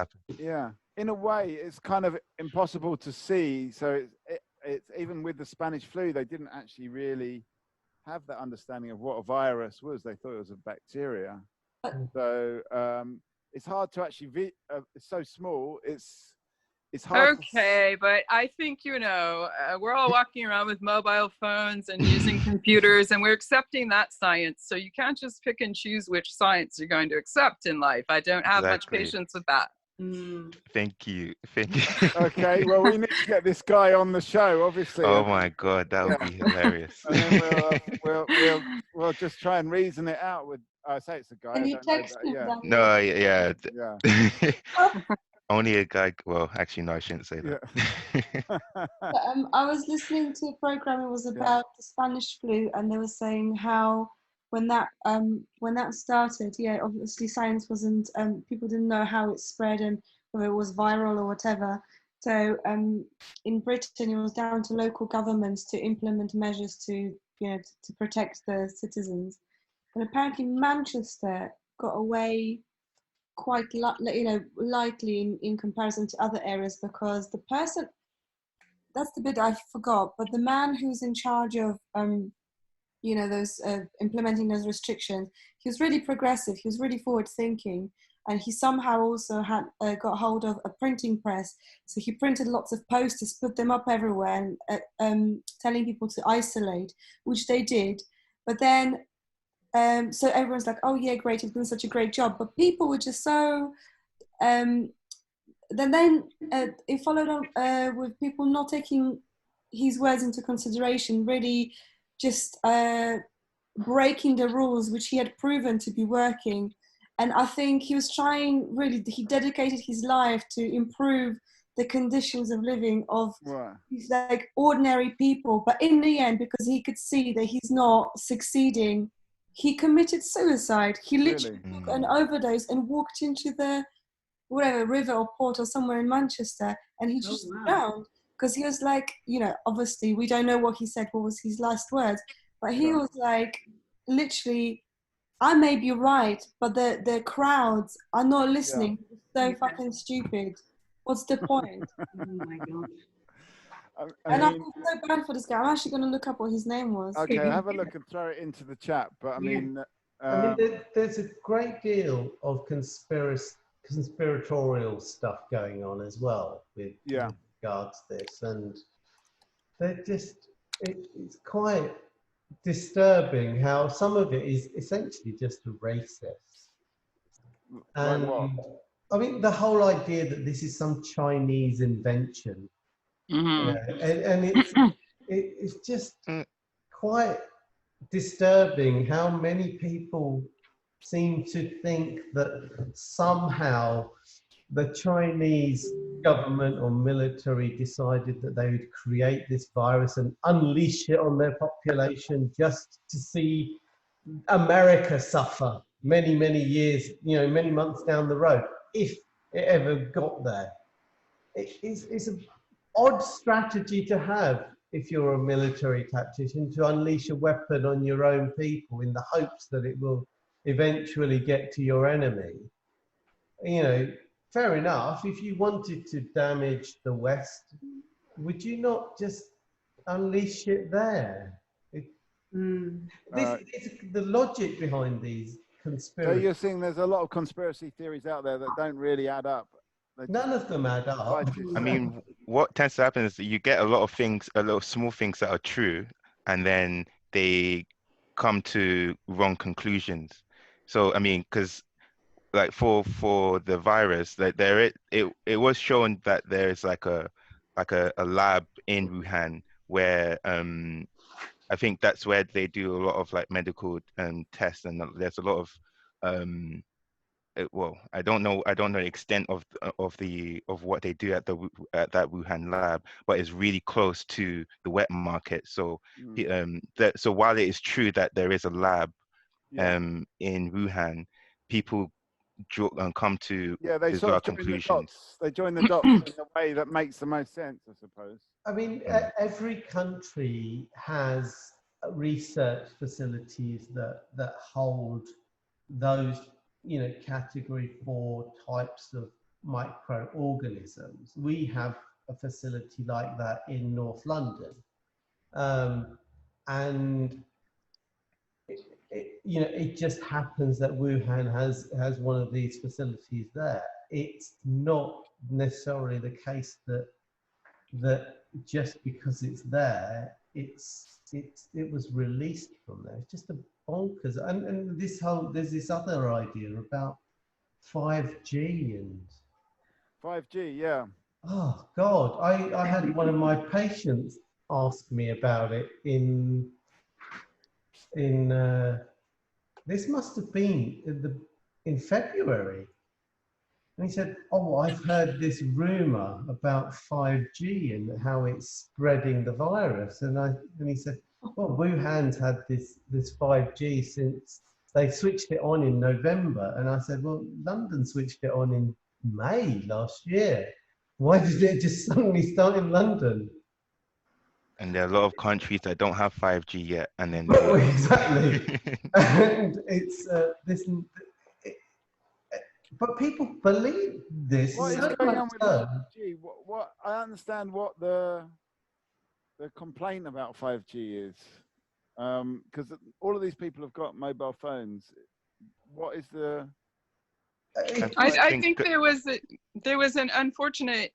in a way, it's kind of impossible to see. So it's even with the Spanish flu, they didn't actually really have that understanding of what a virus was. They thought it was a bacteria. So it's hard to actually, it's so small, it's hard. Okay, but I think, we're all walking around with mobile phones and using computers, and we're accepting that science. So you can't just pick and choose which science you're going to accept in life. I don't have much patience with that. Thank you. Okay, well, we need to get this guy on the show, obviously. Oh my God, that would be hilarious. And then we'll just try and reason it out with. I say it's a guy. Can you text him? No, yeah. Only a guy. Well, actually, no, I shouldn't say that. Yeah. I was listening to a program. It was about the Spanish flu, and they were saying how when that started, obviously science wasn't. People didn't know how it spread and whether it was viral or whatever. So in Britain, it was down to local governments to implement measures to protect the citizens. And apparently, Manchester got away quite lightly in comparison to other areas, because the person, that's the bit I forgot, but the man who's in charge of those implementing those restrictions, he was really progressive, he was really forward thinking, and he somehow also had got hold of a printing press. So he printed lots of posters, put them up everywhere, and telling people to isolate, which they did. But then, so everyone's like, "Oh yeah, great! You've done such a great job." But people were just so. Then it followed on with people not taking his words into consideration, really just breaking the rules which he had proven to be working. And I think he was trying, really, he dedicated his life to improve the conditions of living of these like ordinary people. But in the end, because he could see that he's not succeeding, he committed suicide. He literally took an overdose and walked into the whatever river or port or somewhere in Manchester, and he just drowned, because he was like, you know, obviously we don't know what he said, what was his last words, but he was like, literally, I may be right, but the crowds are not listening. It's so fucking stupid. What's the point? Oh my god. I feel so bad for this guy. I'm actually going to look up what his name was. Okay, have a look and throw it into the chat. But I mean, there's a great deal of conspiratorial stuff going on as well with regards to this, and they're just it's quite disturbing how some of it is essentially just a racist. And I mean, the whole idea that this is some Chinese invention, and it's just quite disturbing how many people seem to think that somehow the Chinese government or military decided that they would create this virus and unleash it on their population just to see America suffer many, many years, you know, many months down the road, if it ever got there. It's an odd strategy to have if you're a military tactician, to unleash a weapon on your own people in the hopes that it will eventually get to your enemy. You know, fair enough. If you wanted to damage the West, would you not just unleash it there? The logic behind these conspiracies. So you're saying there's a lot of conspiracy theories out there that don't really add up. None of them add up. I mean, what tends to happen is that you get a lot of things, a lot of small things that are true, and then they come to wrong conclusions. So I mean, because like for the virus, that it was shown that there is like a lab in Wuhan where I think that's where they do a lot of like medical tests, and there's a lot of well, I don't know the extent of what they do at that Wuhan lab, but it's really close to the wet market. So so while it is true that there is a lab in Wuhan, people come to bizarre conclusions. They join the dots in a way that makes the most sense, I suppose. I mean, every country has research facilities that hold those, you know, category 4 types of microorganisms. We have a facility like that in North London, and you know, it just happens that Wuhan has one of these facilities there. It's not necessarily the case that just because it's there, it was released from there. It's just a bonkers. And there's this other idea about 5G and 5G, yeah. Oh God, I had one of my patients ask me about it in this must have been in February. And he said, "Oh, I've heard this rumor about 5G and how it's spreading the virus." And he said, "Well, Wuhan's had this 5G since they switched it on in November." And I said, "Well, London switched it on in May last year. Why did it just suddenly start in London?" And there are a lot of countries that don't have 5G yet, and then exactly. And it's but people believe this. What is going on with 5G? What I understand what the complaint about 5G is, because all of these people have got mobile phones. What is the I think there was an unfortunate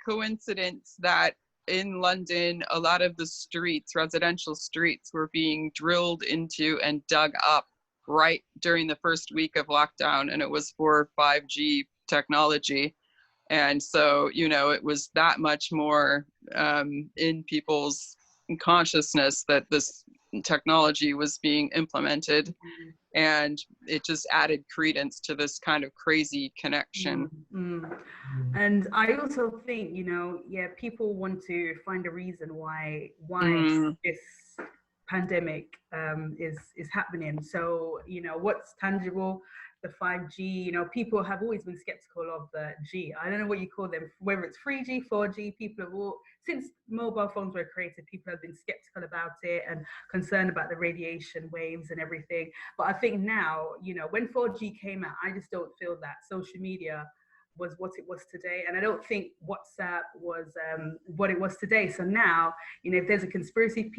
coincidence that in London, a lot of the streets, residential streets, were being drilled into and dug up right during the first week of lockdown, and it was for 5G technology. And so, you know, it was that much more in people's consciousness that this technology was being implemented. And it just added credence to this kind of crazy connection. And I also think, you know, people want to find a reason why this pandemic is happening. So, you know, what's tangible? The 5G, you know, people have always been skeptical of the G. I don't know what you call them, whether it's 3G, 4G, people have all, since mobile phones were created, people have been skeptical about it and concerned about the radiation waves and everything. But I think now, you know, when 4G came out, I just don't feel that social media was what it was today, and I don't think WhatsApp was what it was today. So now, you know, if there's a conspiracy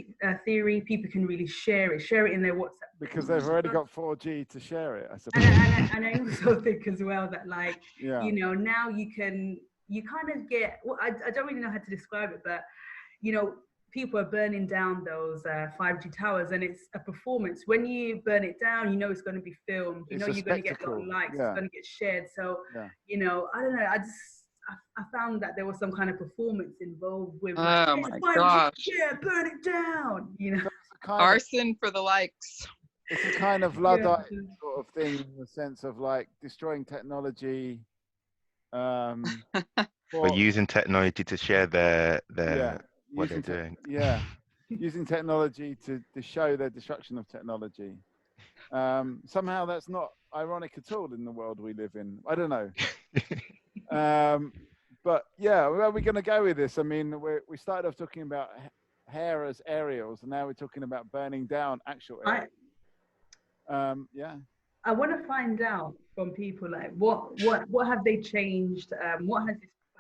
theory, people can really share it in their WhatsApp, because they've already got 4G to share it, I suppose. And I also think as well that, like, you know, now you kind of get, well, I don't really know how to describe it, but, you know, people are burning down those 5G towers, and it's a performance. When you burn it down, you know it's going to be filmed. You know you're going to get a lot of likes. It's going to get shared. So, you know, I don't know. I found that there was some kind of performance involved with, like, oh my gosh, burn it down. You know, arson for the likes. It's a kind of Luddite sort of thing, in the sense of like destroying technology. Or using technology to share their what they're doing. Using technology to show their destruction of technology. Somehow that's not ironic at all in the world we live in. I don't know. But yeah, where are we going to go with this? I mean, we started off talking about hair as aerials, and now we're talking about burning down actual aerials. I want to find out from people, like, what have they changed?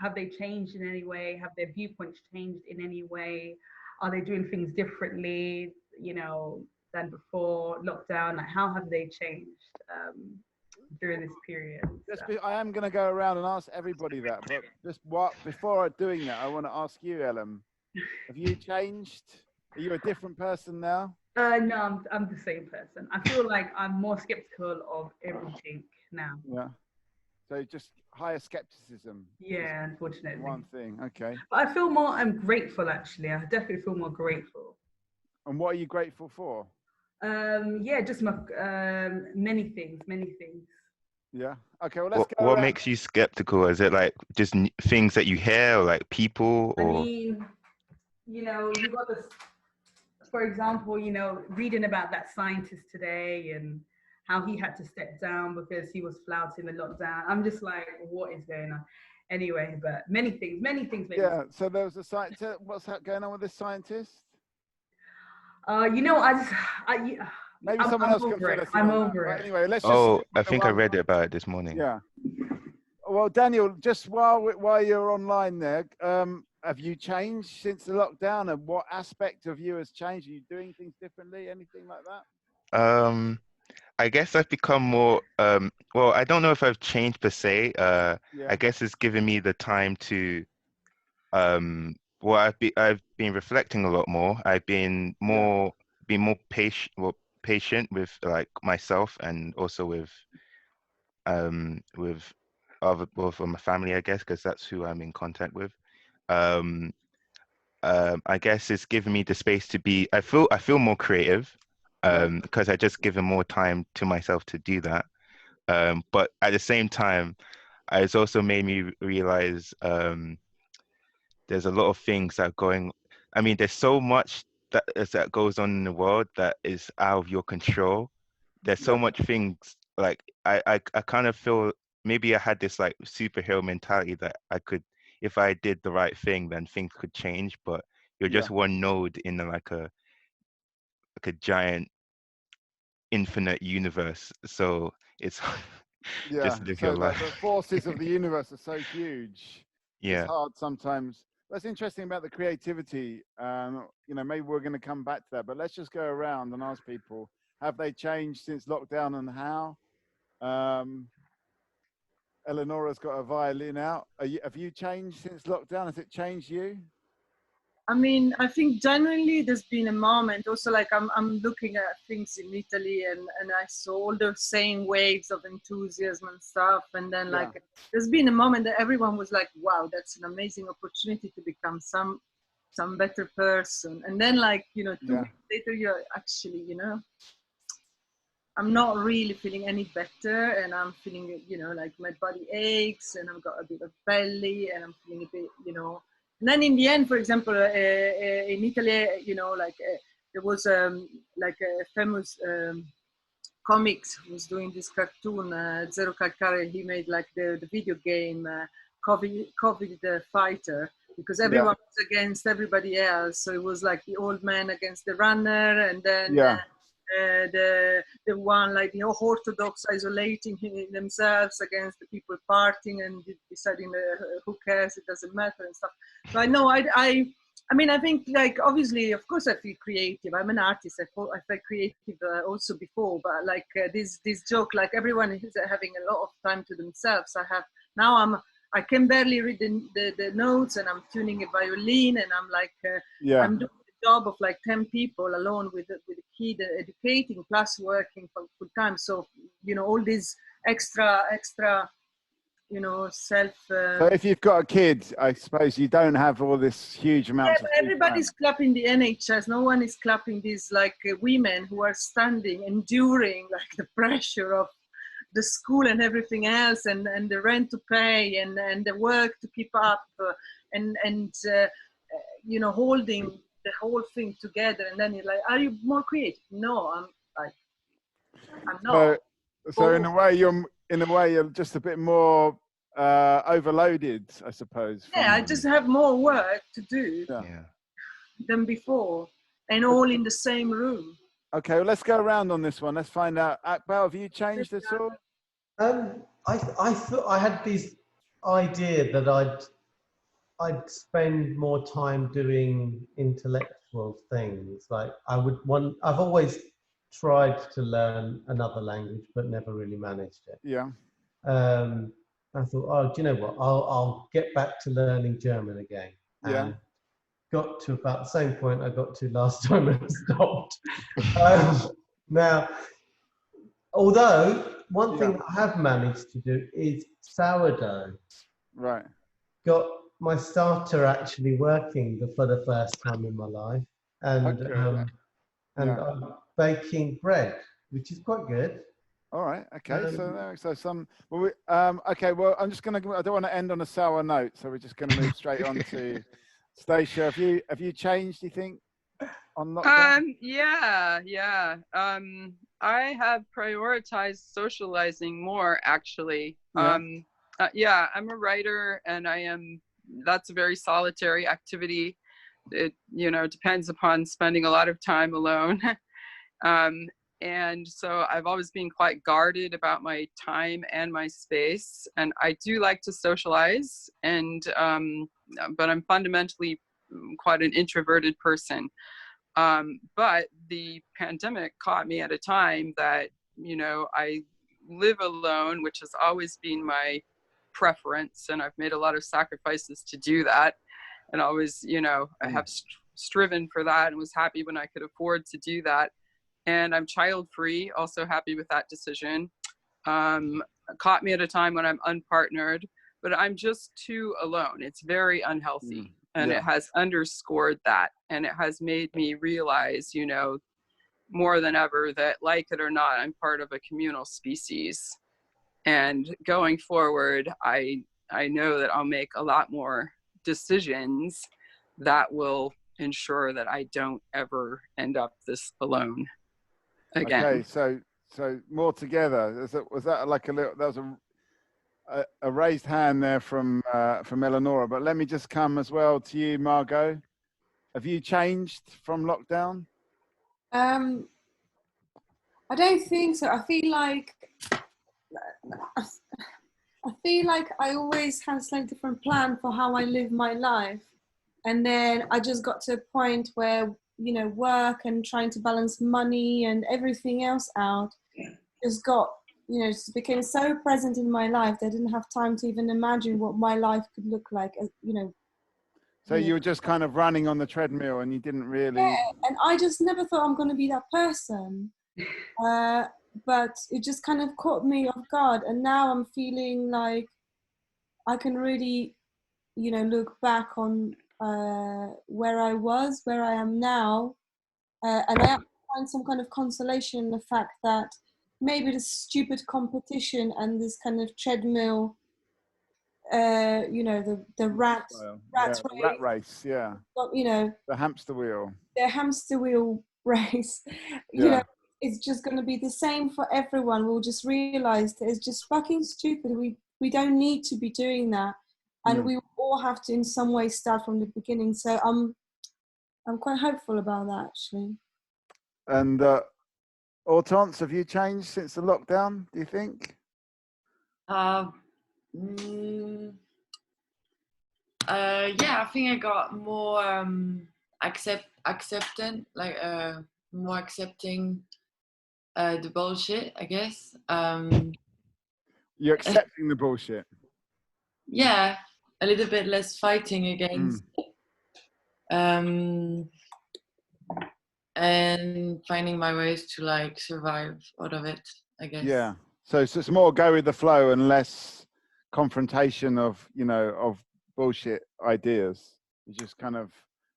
Have they changed in any way? Have their viewpoints changed in any way? Are they doing things differently, you know, than before lockdown? Like, how have they changed during this period? I am going to go around and ask everybody that, but before doing that, I want to ask you, Ellen, have you changed? Are you a different person now? No, I'm the same person. I feel like I'm more skeptical of everything now. Yeah. So just higher skepticism. Yeah, unfortunately. One thing, okay. But I feel more grateful, actually. I definitely feel more grateful. And what are you grateful for? Just many things. Yeah. Okay. Well, let's go. What makes you skeptical? Is it like just things that you hear, or like people, or? I mean, you know, you got this. For example, you know, reading about that scientist today and how he had to step down because he was flouting the lockdown. I'm just like, what is going on? Anyway, but many things. Yeah. So there was a scientist. What's going on with this scientist? You know, maybe someone else can fill us in. I'm over it. Anyway, let's just. Oh, I think I read about it this morning. Yeah. Well, Daniel, just while you're online there, have you changed since the lockdown, and what aspect of you has changed? Are you doing things differently? Anything like that? I guess I've become more. Well, I don't know if I've changed per se. I guess it's given me the time to. Well, I've been reflecting a lot more. I've been more patient with like myself, and also with my family, I guess, because that's who I'm in contact with. I guess it's given me the space to be. I feel more creative, because I just given more time to myself to do that. But at the same time, it's also made me realize there's a lot of things that are going. I mean, there's so much that goes on in the world that is out of your control. There's so much things, like I kind of feel maybe I had this like superhero mentality that I could, if I did the right thing, then things could change. But you're just one node in like a giant infinite universe. So it's just live your life. The forces of the universe are so huge. Yeah. It's hard sometimes. What's interesting about the creativity, you know, maybe we're going to come back to that, but let's just go around and ask people, have they changed since lockdown, and how? Eleonora's got a violin out. Have you changed since lockdown? Has it changed you? I mean, I think genuinely there's been a moment also, like I'm looking at things in Italy and I saw all the same waves of enthusiasm and stuff. And then like, there's been a moment that everyone was like, wow, that's an amazing opportunity to become some better person. And then like, you know, 2 weeks later, you're actually, you know, I'm not really feeling any better, and I'm feeling, you know, like my body aches and I've got a bit of belly and I'm feeling a bit, you know. And then in the end, for example, in Italy, you know, like there was like a famous comics who was doing this cartoon, Zero Calcare. He made like the video game COVID the Fighter, because everyone was against everybody else. So it was like the old man against the runner, and then the one like the Orthodox isolating themselves against the people partying and deciding who cares, it doesn't matter and stuff. So I know I mean, I think like obviously, of course, I feel creative. I'm an artist. I felt creative also before, but like this joke, like everyone is having a lot of time to themselves. I can barely read the notes, and I'm tuning a violin, and I'm like I'm doing the job of like 10 people alone with a kid, educating plus working full time. So you know, all these extra. You know, self. So if you've got a kid, I suppose you don't have all this huge amount. Yeah, but everybody's clapping the NHS. No one is clapping these like women who are standing, enduring like the pressure of the school and everything else, and the rent to pay, and the work to keep up, and you know, holding the whole thing together. And then you're like, are you more creative? No, I'm not. So in a way, you're just a bit more overloaded, I suppose. Yeah, I just have more work to do than before, and all in the same room. Okay, well, let's go around on this one. Let's find out. Akbar, have you changed at all? I thought I had this idea that I'd spend more time doing intellectual things. Like I've always tried to learn another language, but never really managed it. Yeah. I thought, oh, do you know what? I'll get back to learning German again. And got to about the same point I got to last time and stopped. Now, although one thing I have managed to do is sourdough. Right. Got my starter actually working for the first time in my life, and I'm baking bread, which is quite good. All right. Okay. Okay. Well, I'm just gonna. I don't want to end on a sour note, so we're just gonna move straight on to Stacia. Have you changed? Do you think on lockdown? Yeah. I have prioritized socializing more, actually. I'm a writer, and that's a very solitary activity. It, you know, depends upon spending a lot of time alone. And so I've always been quite guarded about my time and my space. And I do like to socialize, but I'm fundamentally quite an introverted person. But the pandemic caught me at a time that, you know, I live alone, which has always been my preference. And I've made a lot of sacrifices to do that. And always, you know, I have striven for that and was happy when I could afford to do that. And I'm child-free, also happy with that decision. Caught me at a time when I'm unpartnered, but I'm just too alone. It's very unhealthy. And it has underscored that. And it has made me realize, you know, more than ever that, like it or not, I'm part of a communal species. And going forward, I know that I'll make a lot more decisions that will ensure that I don't ever end up this alone again. Okay, so more together. Was that like a little? That was a raised hand there from Eleonora. But let me just come as well to you, Margot. Have you changed from lockdown? I don't think so. I feel like I always had a slightly different plan for how I live my life, and then I just got to a point where, you know, work and trying to balance money and everything else out just got you know, just became so present in my life that I didn't have time to even imagine what my life could look like, you know. So you were just kind of running on the treadmill and you didn't really... Yeah, and I just never thought I'm going to be that person. But it just kind of caught me off guard. And now I'm feeling like I can really, you know, look back on where I was, where I am now. And I find some kind of consolation in the fact that maybe this stupid competition and this kind of treadmill, you know, the rat race, yeah. You know, the hamster wheel. The hamster wheel race, you know, it's just going to be the same for everyone. We'll just realize that it's just fucking stupid. We don't need to be doing that, and we all have to in some way start from the beginning. So I'm quite hopeful about that, actually. And Hortense, have you changed since the lockdown, do you think? Yeah, I think I got more acceptant, like more accepting the bullshit, I guess. You're accepting the bullshit? Yeah, a little bit less fighting against and finding my ways to like survive out of it, I guess. Yeah, so it's more go with the flow and less confrontation of, you know, of bullshit ideas. You're just kind of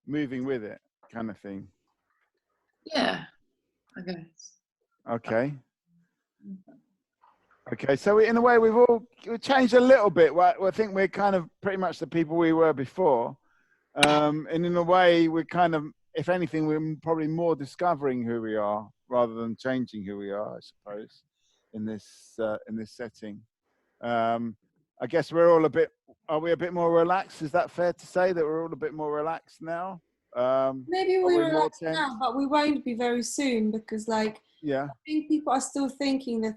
moving with it, kind of thing. Yeah, I guess. Okay. Okay, so in a way we've changed a little bit. I think we're kind of pretty much the people we were before, and in a way we're kind of, if anything, we're probably more discovering who we are rather than changing who we are, I suppose, in this setting. I guess we're all are we a bit more relaxed? Is that fair to say that we're all a bit more relaxed now? Maybe we're relaxed now, but we won't be very soon, because like, I think people are still thinking that,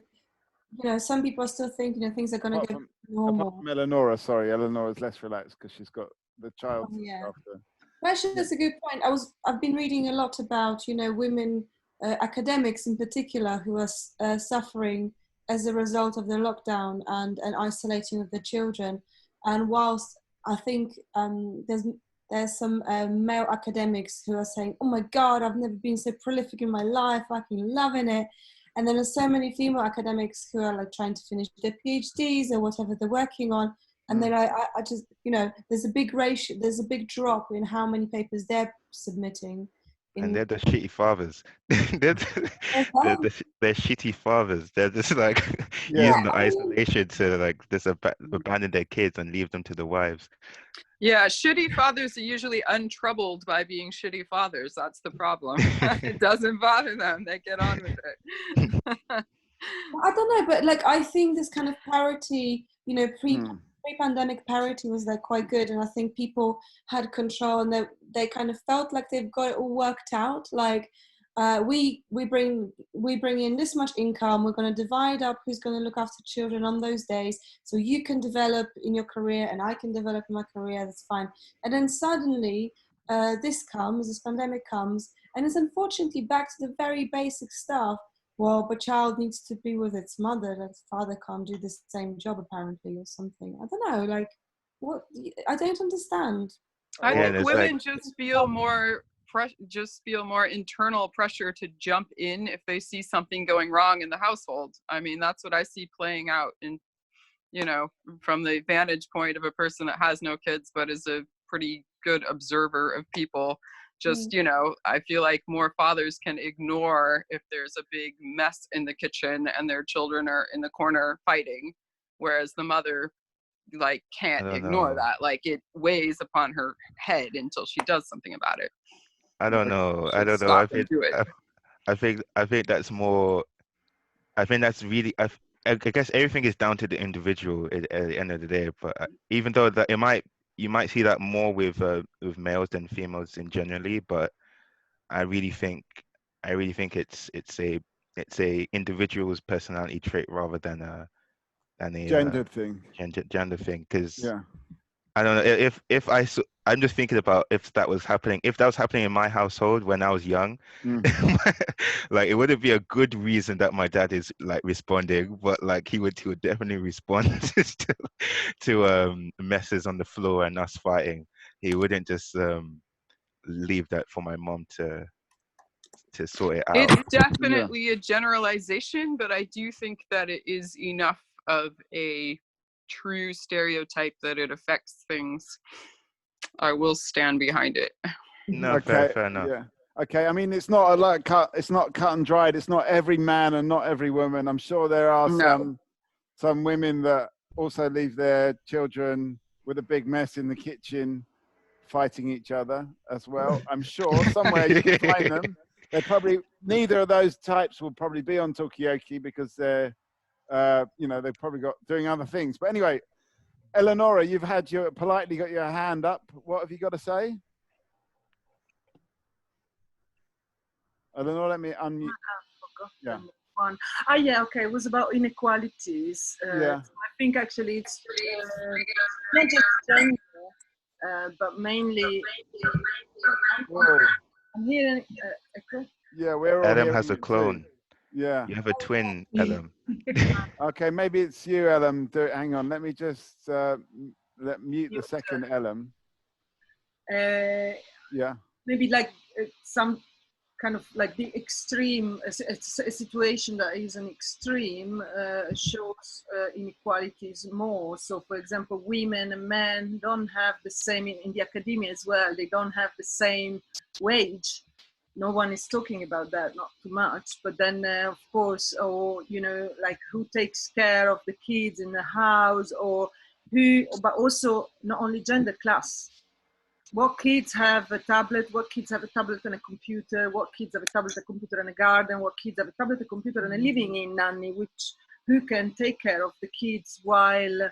you know, some people are still thinking that things are going to go normal. Apart from Eleonora, sorry, Eleonora's less relaxed because she's got the child after. Actually, that's a good point. I've been reading a lot about, you know, women academics in particular who are suffering as a result of the lockdown and isolating of the children. And whilst I think there's some male academics who are saying, oh my God, I've never been so prolific in my life, fucking loving it. And then there's so many female academics who are like trying to finish their PhDs or whatever they're working on. And then I just, you know, there's a big ratio, there's a big drop in how many papers they're submitting. And they're the shitty fathers. they're shitty fathers. They're just like using the isolation to like just abandon their kids and leave them to the wives. Yeah, shitty fathers are usually untroubled by being shitty fathers. That's the problem. It doesn't bother them. They get on with it. I don't know, but like I think this kind of parity, you know, pre-pandemic parity was like quite good, and I think people had control and they kind of felt like they've got it all worked out. Like we bring in this much income, we're going to divide up who's going to look after children on those days, so you can develop in your career and I can develop in my career, that's fine. And then suddenly this pandemic comes, and it's unfortunately back to the very basic stuff. Well, but child needs to be with its mother, that father can't do the same job apparently or something. I don't know, like what, I don't understand. I think women just feel more internal pressure to jump in if they see something going wrong in the household. I mean, that's what I see playing out in, you know, from the vantage point of a person that has no kids but is a pretty good observer of people. Just, you know, I feel like more fathers can ignore if there's a big mess in the kitchen and their children are in the corner fighting, whereas the mother like can't ignore that. Like it weighs upon her head until she does something about it. I don't know. I think that's more. I think that's really. I guess everything is down to the individual at the end of the day. But even though that you might see that more with males than females in generally. But I really think it's a individual's personality trait rather than a gender thing. Gender thing. Because I don't know if I'm just thinking about if that was happening in my household when I was young, like it wouldn't be a good reason that my dad is like responding, but like he would definitely respond to messes on the floor and us fighting. He wouldn't just leave that for my mom to sort it out. It's definitely a generalization, but I do think that it is enough of a true stereotype that it affects things. I will stand behind it. No, okay, fair enough. Yeah. Okay, I mean, it's not it's not cut and dried. It's not every man and not every woman. I'm sure there are some women that also leave their children with a big mess in the kitchen, fighting each other as well. I'm sure somewhere you can find them. They're probably, neither of those types will probably be on Talkaoke because they're, they've probably got doing other things. But anyway, Eleonora, you've politely got your hand up. What have you got to say? Eleanor, let me unmute. Yeah. Yeah, okay. It was about inequalities. I think actually it's not just gender, but mainly. Whoa. I'm hearing echo. Yeah, we're all Adam has a clone. Too. Yeah. You have a twin, Adam. Okay, maybe it's you, Ellen. Hang on. Let me just mute the second Ellen. Yeah. Maybe like some kind of like the extreme, a situation that is an extreme shows inequalities more. So for example, women and men don't have the same, in the academia as well, they don't have the same wage. No one is talking about that, not too much. But then of course, or like who takes care of the kids in the house, or who, but also not only gender, class. What kids have a tablet, what kids have a tablet and a computer, what kids have a tablet, a computer and a garden, what kids have a tablet, a computer and a living in nanny, who can take care of the kids while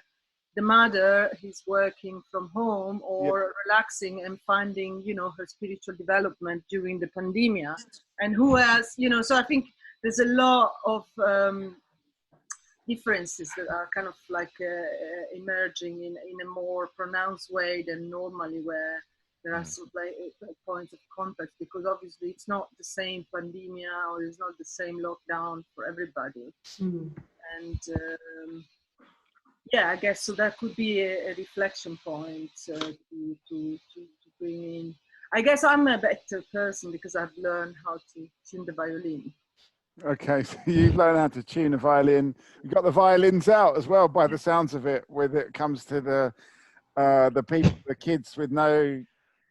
the mother is working from home or relaxing and finding, her spiritual development during the pandemic. And who has, so I think there's a lot of differences that are kind of like emerging in a more pronounced way than normally, where there are some points of contact, because obviously it's not the same pandemic or it's not the same lockdown for everybody. And I guess so that could be a reflection point to bring in. I guess I'm a better person because I've learned how to tune the violin. Okay, so you've learned how to tune a violin. You've got the violins out as well, by the sounds of it, when it comes to the kids with no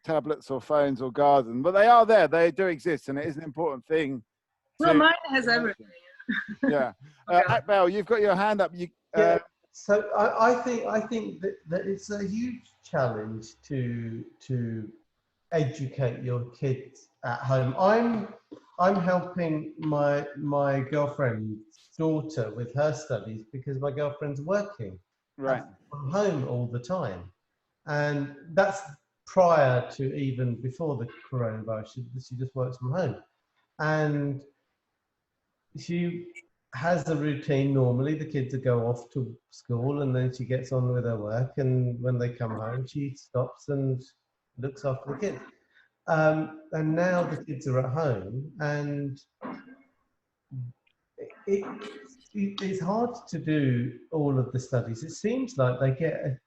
tablets or phones or garden. But they are there. They do exist, and it is an important thing. Well, mine has everything. Yeah. Akbel, you've got your hand up. So I think that it's a huge challenge to educate your kids at home. I'm helping my girlfriend's daughter with her studies because my girlfriend's working from home all the time, and that's prior to even before the coronavirus. She just works from home, and she has a routine. Normally the kids go off to school and then she gets on with her work, and when they come home she stops and looks after the kids. And now the kids are at home, and it's hard to do all of the studies. It seems like they get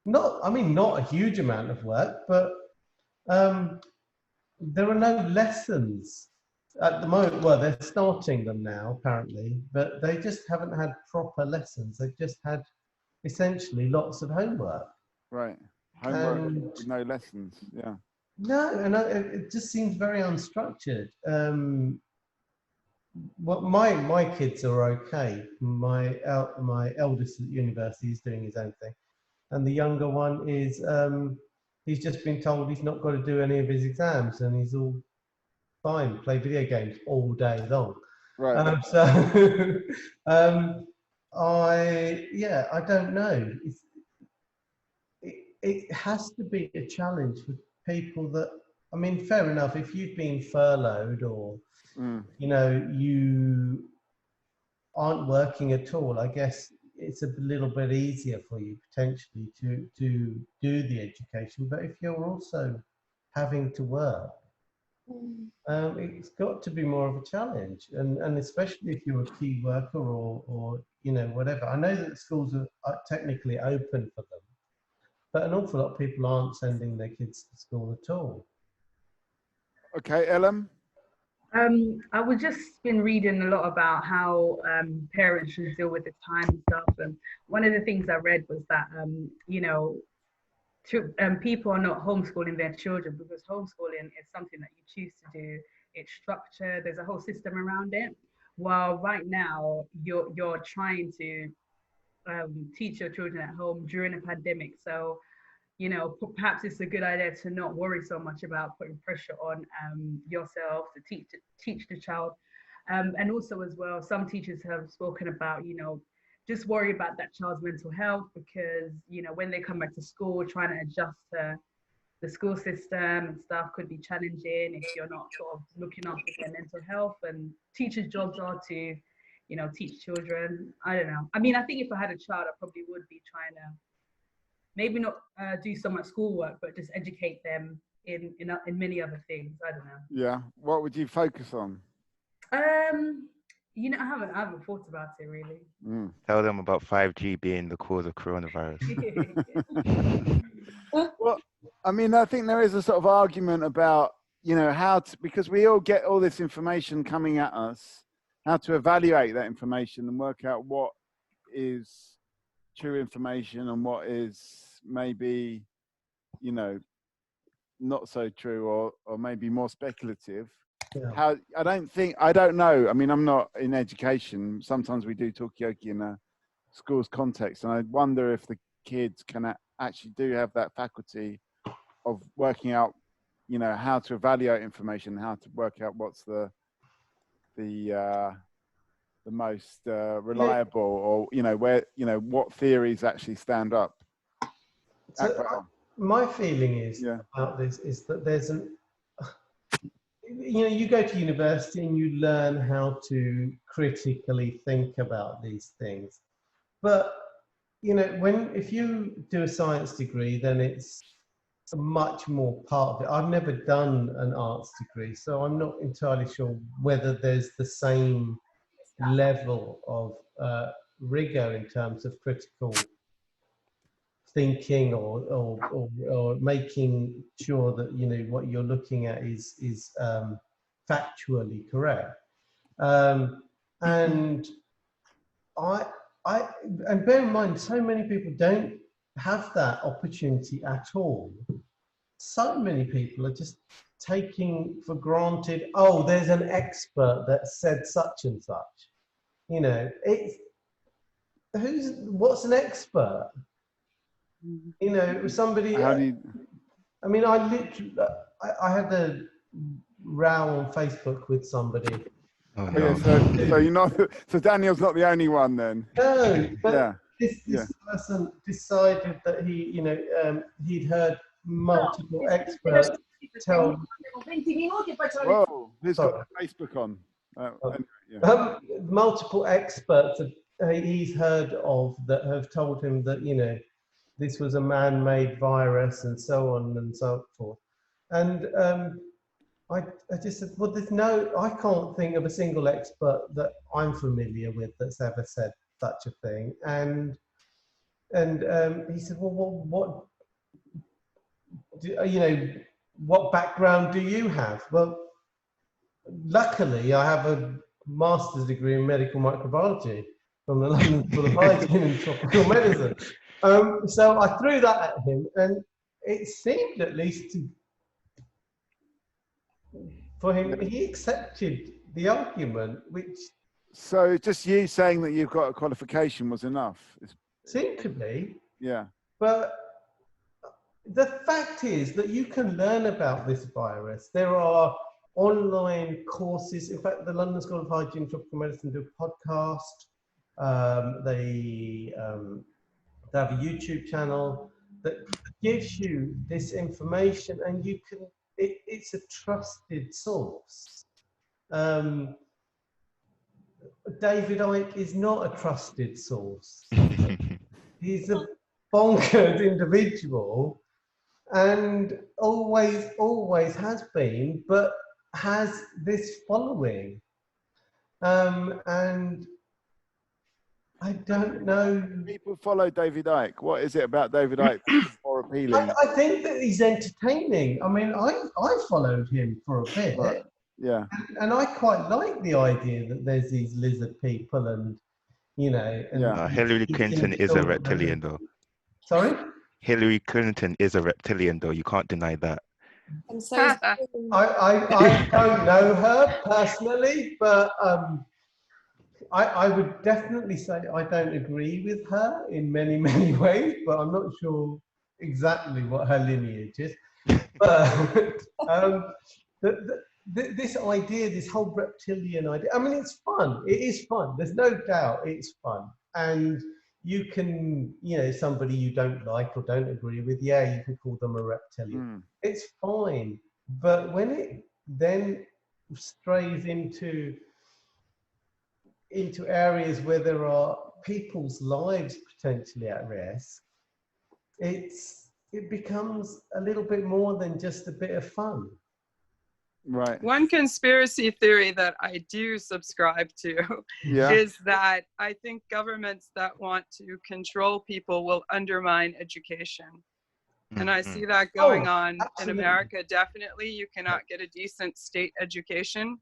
not a huge amount of work, but there are no lessons at the moment. Well, they're starting them now apparently, but they just haven't had proper lessons. They've just had essentially lots of homework. Right, homework with no lessons. Yeah. No, and it just seems very unstructured. Well, my kids are okay. My eldest at university is doing his own thing, and the younger one is he's just been told he's not got to do any of his exams, and he's all fine. Play video games all day long. Right. I don't know. It has to be a challenge for people that, I mean, fair enough, if you've been furloughed or you aren't working at all, I guess it's a little bit easier for you potentially to do the education. But if you're also having to work, it's got to be more of a challenge, and especially if you're a key worker or you know, whatever. I know that schools are technically open for them, but an awful lot of people aren't sending their kids to school at all. Okay, Ellen. I was just been reading a lot about how parents should deal with the time and stuff, and one of the things I read was that you know, people are not homeschooling their children because homeschooling is something that you choose to do. It's structured. There's a whole system around it. While right now you're trying to teach your children at home during a pandemic, so you know, perhaps it's a good idea to not worry so much about putting pressure on yourself to teach the child. And also as well, some teachers have spoken about, you know, just worry about that child's mental health because, you know, when they come back to school, trying to adjust to the school system and stuff could be challenging if you're not sort of looking after their mental health. And teachers' jobs are to, you know, teach children. I don't know. I mean, I think if I had a child, I probably would be trying to maybe not do so much schoolwork, but just educate them in many other things. I don't know. Yeah. What would you focus on? You know, I haven't thought about it really. Tell them about 5G being the cause of coronavirus. Well, I mean, I think there is a sort of argument about, you know, how to, because we all get all this information coming at us, how to evaluate that information and work out what is true information and what is maybe, you know, not so true or maybe more speculative. Yeah. How I don't know. I mean, I'm not in education. Sometimes we do Talkaoke in a school's context, and I wonder if the kids can actually do have that faculty of working out, you know, how to evaluate information, how to work out what's the most reliable, or you know, where, you know, what theories actually stand up. So my feeling is about this is that there's you know, you go to university and you learn how to critically think about these things, but you know, if you do a science degree, then it's a much more part of it. I've never done an arts degree, so I'm not entirely sure whether there's the same level of rigor in terms of critical thinking or making sure that, you know, what you're looking at is factually correct. And and bear in mind, so many people don't have that opportunity at all. So many people are just taking for granted, oh, there's an expert that said such and such. You know, what's an expert? You know, somebody. I mean, I had a row on Facebook with somebody. Oh, no. So you're not. So Daniel's not the only one then. No, but this person decided that he'd heard multiple experts tell. Whoa, who's got Facebook on? Multiple experts he's heard of that have told him that, you know, this was a man-made virus and so on and so forth. And I just said, well, I can't think of a single expert that I'm familiar with that's ever said such a thing. And he said, well, what background do you have? Well, luckily, I have a master's degree in medical microbiology from the London School of Hygiene and Tropical Medicine. So I threw that at him, and it seemed, at least for him, he accepted the argument, which... So just you saying that you've got a qualification was enough? Seemed to be. Yeah. But the fact is that you can learn about this virus. There are online courses. In fact, the London School of Hygiene and Tropical Medicine do a podcast. They have a YouTube channel that gives you this information, and you can. It's a trusted source. David Icke is not a trusted source. He's a bonkers individual and always has been, but has this following. And I don't know. People follow David Icke. What is it about David Icke that's more appealing? I think that he's entertaining. I mean, I followed him for a bit. Right. Yeah. And I quite like the idea that there's these lizard people and, you know. And yeah. Hillary Clinton is a reptilian, though. Sorry? Hillary Clinton is a reptilian, though. You can't deny that. And so I don't know her personally, but I would definitely say I don't agree with her in many, many ways, but I'm not sure exactly what her lineage is. But this idea, this whole reptilian idea, I mean, it's fun. It is fun. There's no doubt it's fun. And you can, you know, somebody you don't like or don't agree with, yeah, you can call them a reptilian. It's fine. But when it then strays into areas where there are people's lives potentially at risk, it becomes a little bit more than just a bit of fun. Right. One conspiracy theory that I do subscribe to is that I think governments that want to control people will undermine education. And I see that going on in America. Definitely, you cannot get a decent state education.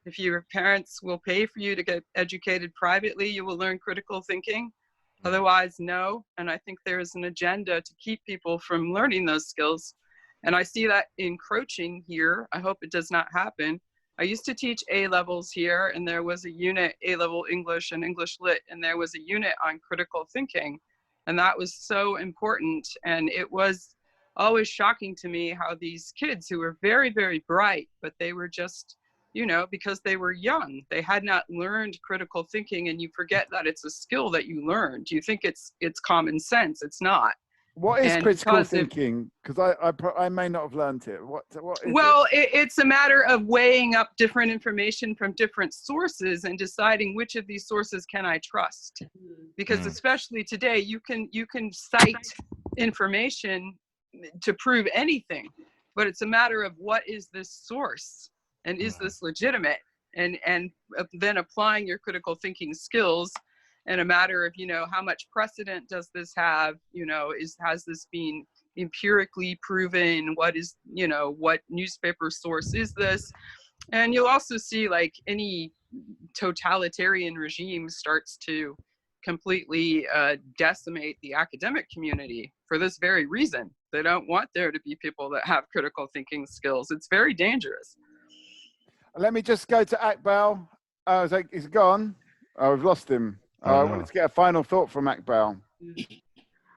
If your parents will pay for you to get educated privately, you will learn critical thinking. Otherwise, no. And I think there is an agenda to keep people from learning those skills. And I see that encroaching here. I hope it does not happen. I used to teach A-levels here, and there was a unit, A-level English and English Lit, and there was a unit on critical thinking. And that was so important. And it was always shocking to me how these kids who were very, very bright, but they were just, you know, because they were young, they had not learned critical thinking, and you forget that it's a skill that you learned. You think it's common sense. It's not. What is critical thinking? Because I may not have learned it. What is it? It's a matter of weighing up different information from different sources and deciding which of these sources can I trust. Because especially today, you can cite information to prove anything, but it's a matter of what is this source and is this legitimate, and then applying your critical thinking skills. And a matter of, you know, how much precedent does this have? You know, has this been empirically proven? What is, you know, what newspaper source is this? And you'll also see, like, any totalitarian regime starts to completely decimate the academic community for this very reason. They don't want there to be people that have critical thinking skills. It's very dangerous. Let me just go to Akbal. I was like, he's gone. Oh, we've lost him. I wanted to get a final thought from Akbal.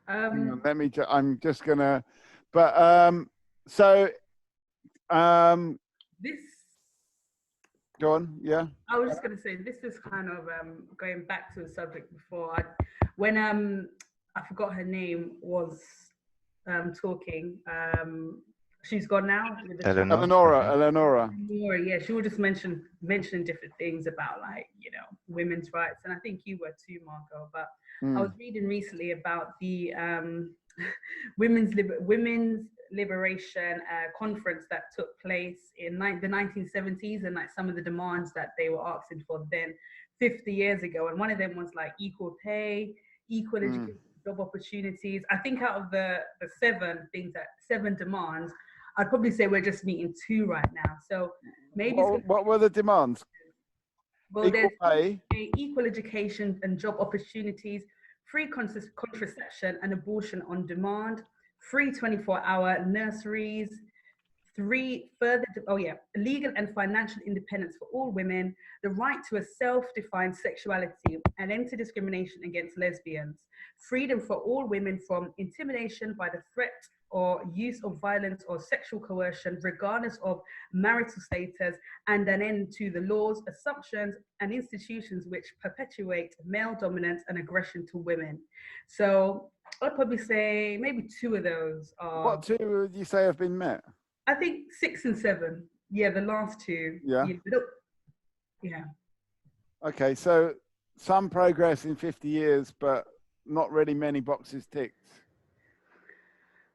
Hang on, let me. I'm just gonna. But this. Go on. Yeah. I was just gonna say this is kind of going back to the subject before. When I forgot her name was talking. She's gone now. Eleonora. Yeah, she would just mentioning different things about, like, you know, women's rights, and I think you were too, Marco. But I was reading recently about the women's liberation conference that took place in the 1970s, and like some of the demands that they were asking for then 50 years ago. And one of them was like equal pay, equal education, job opportunities. I think out of the seven demands, I'd probably say we're just meeting 2 right now. So maybe what were the demands? Well, equal pay, equal education and job opportunities, free contraception and abortion on demand, free 24-hour nurseries, legal and financial independence for all women, the right to a self-defined sexuality, and end to discrimination against lesbians, freedom for all women from intimidation by the threat or use of violence or sexual coercion, regardless of marital status, and an end to the laws, assumptions, and institutions which perpetuate male dominance and aggression to women. So I'd probably say maybe 2 of those are. What 2 would you say have been met? I think 6 and 7. Yeah, the last 2. Yeah. Yeah. Okay, so some progress in 50 years, but not really many boxes ticked.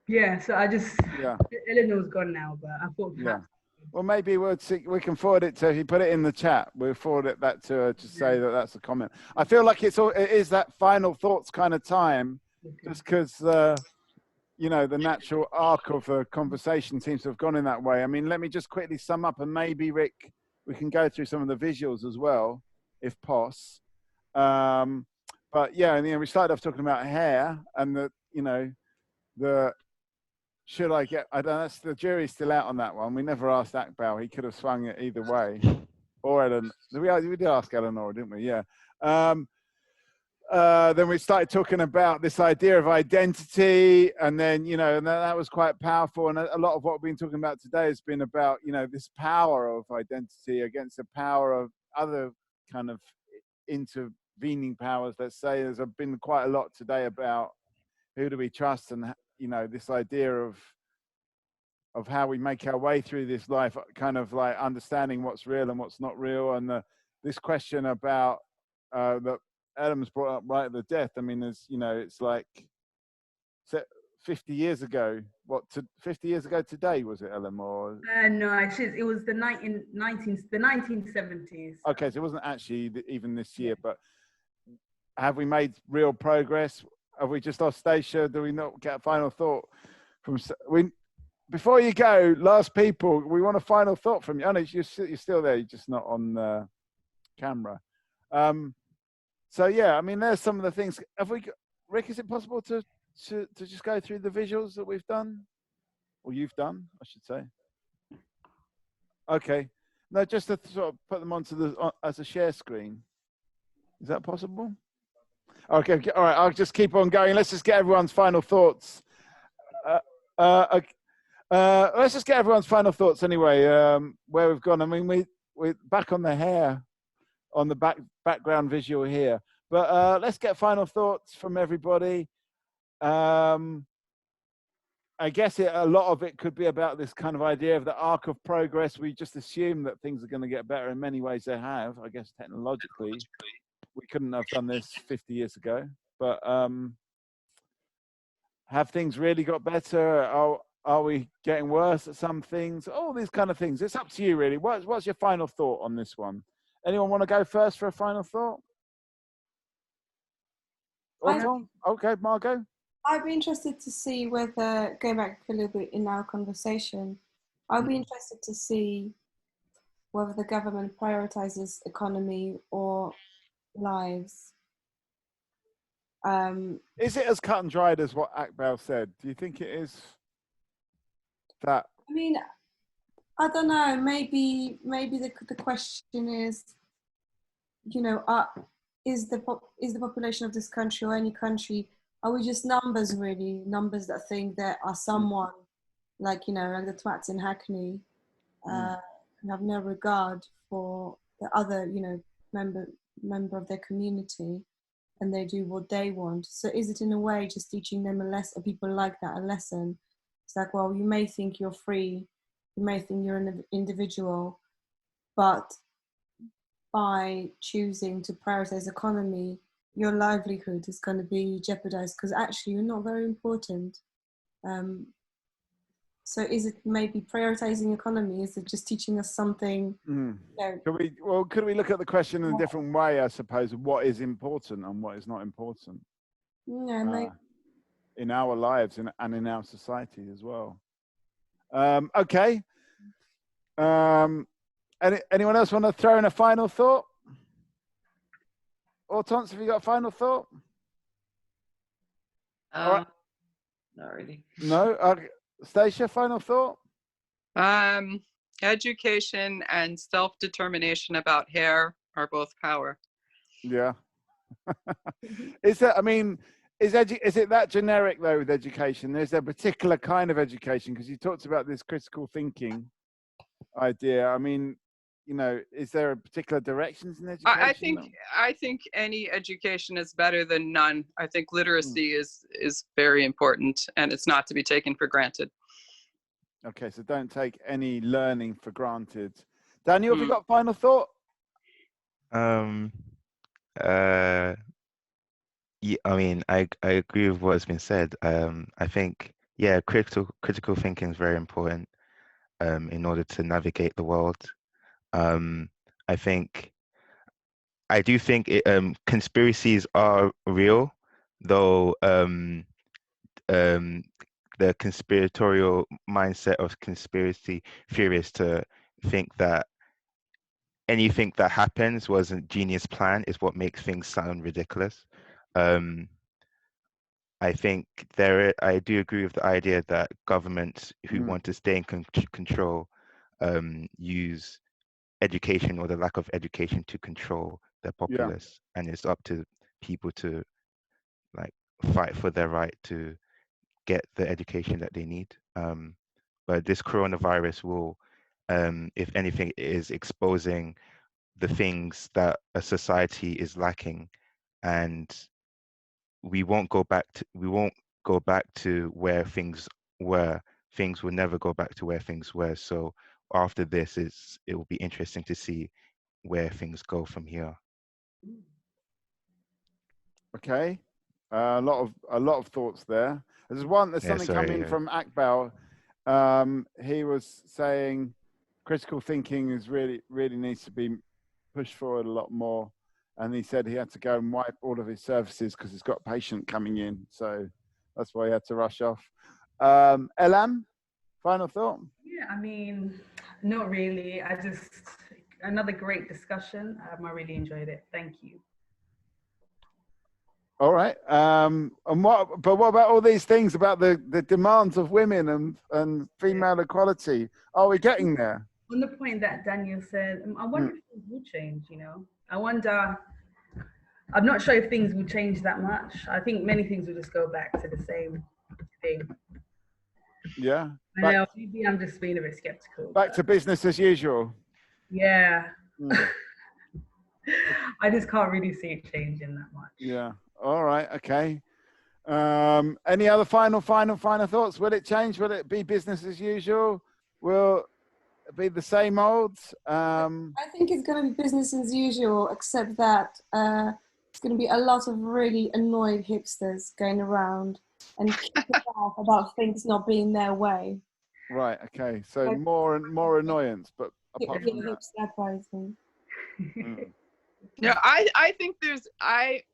Yeah, so I just, yeah. Eleanor's gone now, but I thought perhaps. Well, maybe we can forward it to, if you put it in the chat, we'll forward that to her to say that that's a comment. I feel like it is that final thoughts kind of time, just because, you know, the natural arc of the conversation seems to have gone in that way. I mean, let me just quickly sum up, and maybe, Rick, we can go through some of the visuals as well, if pos. But yeah, and, you know, we started off talking about hair and the, you know, should I get, I don't know, the jury's still out on that one. We never asked Akbal. He could have swung it either way. Or Ellen. We did ask Eleanor, didn't we? Yeah. Then we started talking about this idea of identity, and then, you know, and that was quite powerful. And a lot of what we've been talking about today has been about, you know, this power of identity against the power of other kind of intervening powers. Let's say there's been quite a lot today about who do we trust, and, you know, this idea of how we make our way through this life, kind of like understanding what's real and what's not real. And this question about that Adam's brought up right at the death. I mean, there's, you know, it's like 50 years ago. 50 years ago today, was it, Ellen? Or No, it was the 1970s. Okay, so it wasn't actually even this year, but have we made real progress? Have we just lost Stacia? Do we not get a final thought from before you go, last people, we want a final thought from you. Oh, no, you're still there. You're just not on camera. So yeah, I mean, there's some of the things. Rick, is it possible to just go through the visuals that we've done, or you've done, I should say? Okay. No, just to sort of put them onto as a share screen. Is that possible? Okay. All right. I'll just keep on going. Let's just get everyone's final thoughts. Let's just get everyone's final thoughts anyway, where we've gone. I mean, we're back on the hair, on the background visual here. But let's get final thoughts from everybody. I guess a lot of it could be about this kind of idea of the arc of progress. We just assume that things are going to get better. In many ways they have. I guess technologically, we couldn't have done this 50 years ago. But have things really got better? Are we getting worse at some things? All these kind of things. It's up to you, really. What's your final thought on this one? Anyone want to go first for a final thought? Okay, Margot. I'd be interested to see whether, going back a little bit in our conversation, I'd be interested to see whether the government prioritizes economy or lives. Is it as cut and dried as what Akbal said? Do you think it is that? I mean, I don't know. Maybe the question is, you know, is the population of this country, or any country, are we just numbers, really? Numbers that think there are someone, like, you know, like the twats in Hackney, who have no regard for the other, you know, member of their community, and they do what they want. So is it in a way just teaching them a lesson, or people like that, a lesson? It's like, well, you may think you're free, you may think you're an individual, but by choosing to prioritize economy, your livelihood is going to be jeopardized, because actually you're not very important. So is it maybe prioritizing economy? Is it just teaching us something? You know, could we look at the question in a different way, I suppose? What is important and what is not important? Yeah, maybe. In our lives and in our society as well. Okay. Anyone else want to throw in a final thought? Hortense, have you got a final thought? All right. Not really. No? Stacia, final thought? Education and self-determination about hair are both power. Yeah. Is it that generic, though, with education? There's a particular kind of education, because you talked about this critical thinking idea. I mean, you know, is there a particular directions in education? I think any education is better than none. I think literacy is very important, and it's not to be taken for granted. Okay, so don't take any learning for granted. Daniel, have you got a final thought? Um. Yeah, I mean, I agree with what has been said. I think, yeah, critical thinking is very important in order to navigate the world. Um, I think I do think conspiracies are real, though um, the conspiratorial mindset of conspiracy theorists to think that anything that happens was a genius plan is what makes things sound ridiculous. Um, I think I do agree with the idea that governments who want to stay in control use education or the lack of education to control their Yeah. populace, and it's up to people to like fight for their right to get the education that they need. But this coronavirus will, if anything, is exposing the things that a society is lacking, and we won't go back to where things were. Things will never go back to where things were. So after this, it will be interesting to see where things go from here. Okay, a lot of thoughts there. There's Yeah, something coming sorry. in from Akbal. He was saying critical thinking is really needs to be pushed forward a lot more, and he said he had to go and wipe all of his services because he's got a patient coming in, so that's why he had to rush off. Elam, final thought? Yeah, I mean, not really. Another great discussion. I really enjoyed it. Thank you. All right. But what about all these things about the demands of women and female equality? Are we getting there? On the point that Daniel said, I wonder if things will change, you know? I'm not sure if things will change that much. I think many things will just go back to the same thing. Yeah. I know, maybe I'm just being a bit skeptical. Back to business as usual. Yeah. I just can't really see it changing that much. Yeah. All right. Okay. Any other final thoughts? Will it change? Will it be business as usual? Will it be the same old? I think it's going to be business as usual, except that it's going to be a lot of really annoyed hipsters going around and kicking off about things not being their way. Right. Okay. So more annoyance, but apart from that. Uprising. Yeah, I think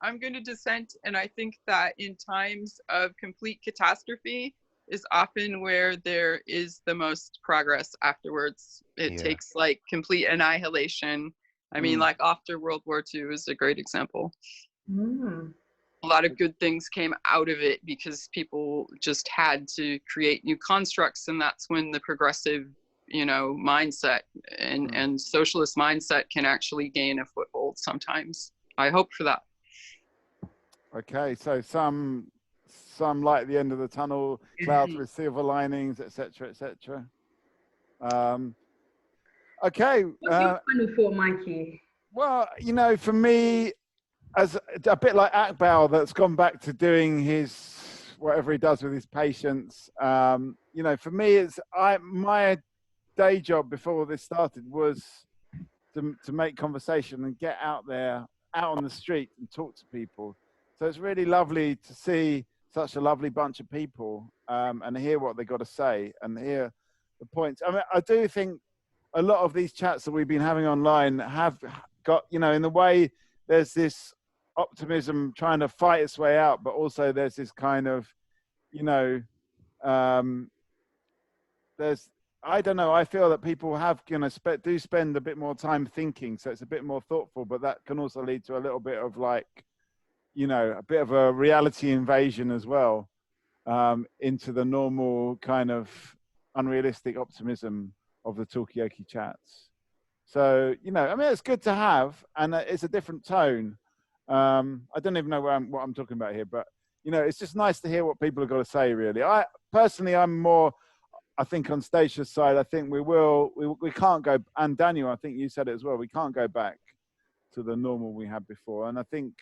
I'm going to dissent, and I think that in times of complete catastrophe is often where there is the most progress afterwards. It takes like complete annihilation. I mean, like after World War II is a great example. A lot of good things came out of it because people just had to create new constructs, and that's when the progressive, mindset and socialist mindset can actually gain a foothold sometimes. I hope for that. Okay, so some light at the end of the tunnel, clouds with silver linings, etc., etc. Okay. What's your final thought, Mikey? Well, for me, as a bit like Akbal, that's gone back to doing his whatever he does with his patients. For me, my day job before this started was to make conversation and get out on the street and talk to people. So it's really lovely to see such a lovely bunch of people and hear what they got to say and hear the points. I mean, I do think a lot of these chats that we've been having online have got, in the way there's this optimism trying to fight its way out, but also there's this kind of, I don't know. I feel that people have, do spend a bit more time thinking, so it's a bit more thoughtful. But that can also lead to a little bit of a bit of a reality invasion as well, into the normal kind of unrealistic optimism of the Talkaoke chats. So I mean, it's good to have, and it's a different tone. I don't even know what I'm talking about here, but it's just nice to hear what people have got to say. Really, I'm more. I think on Stacey's side, I think we can't go, and Daniel, I think you said it as well, we can't go back to the normal we had before. And I think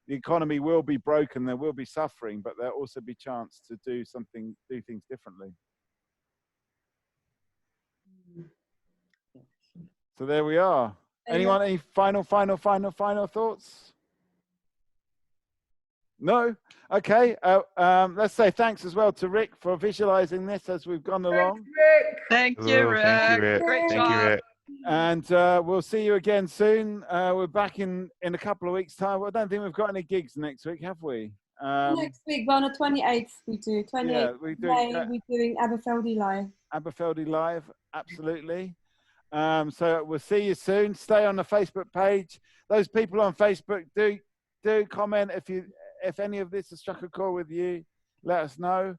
the economy will be broken, there will be suffering, but there'll also be chance to do things differently. So there we are. Anyone? Any final thoughts? No? Okay. Let's say thanks as well to Rick for visualizing this as we've gone along. Thank you, Rick. Thank you, Rick. Great Thank you, job. Rick. And we'll see you again soon. We're back in a couple of weeks' time. I don't think we've got any gigs next week, have we? Next week, well, on the 28th, we do. 28th Yeah, we do. May, we're doing Aberfeldy Live. Aberfeldy Live, absolutely. So we'll see you soon. Stay on the Facebook page. Those people on Facebook, do comment if any of this has struck a chord with you. Let us know,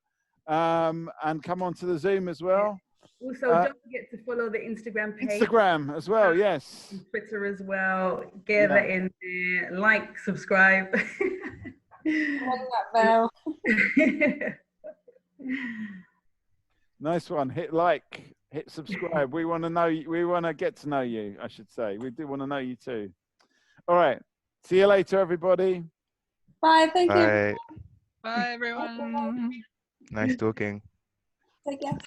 and come on to the Zoom as well. Also, don't forget to follow the Instagram page. Instagram as well, yes. And Twitter as well. Get that in there. Like, subscribe. That bell. Nice one. Hit like, hit subscribe. We want to know. We want to get to know you, I should say. We do want to know you too. All right. See you later, everybody. Bye. Thank you. Bye. Bye, everyone. Nice talking. Take care.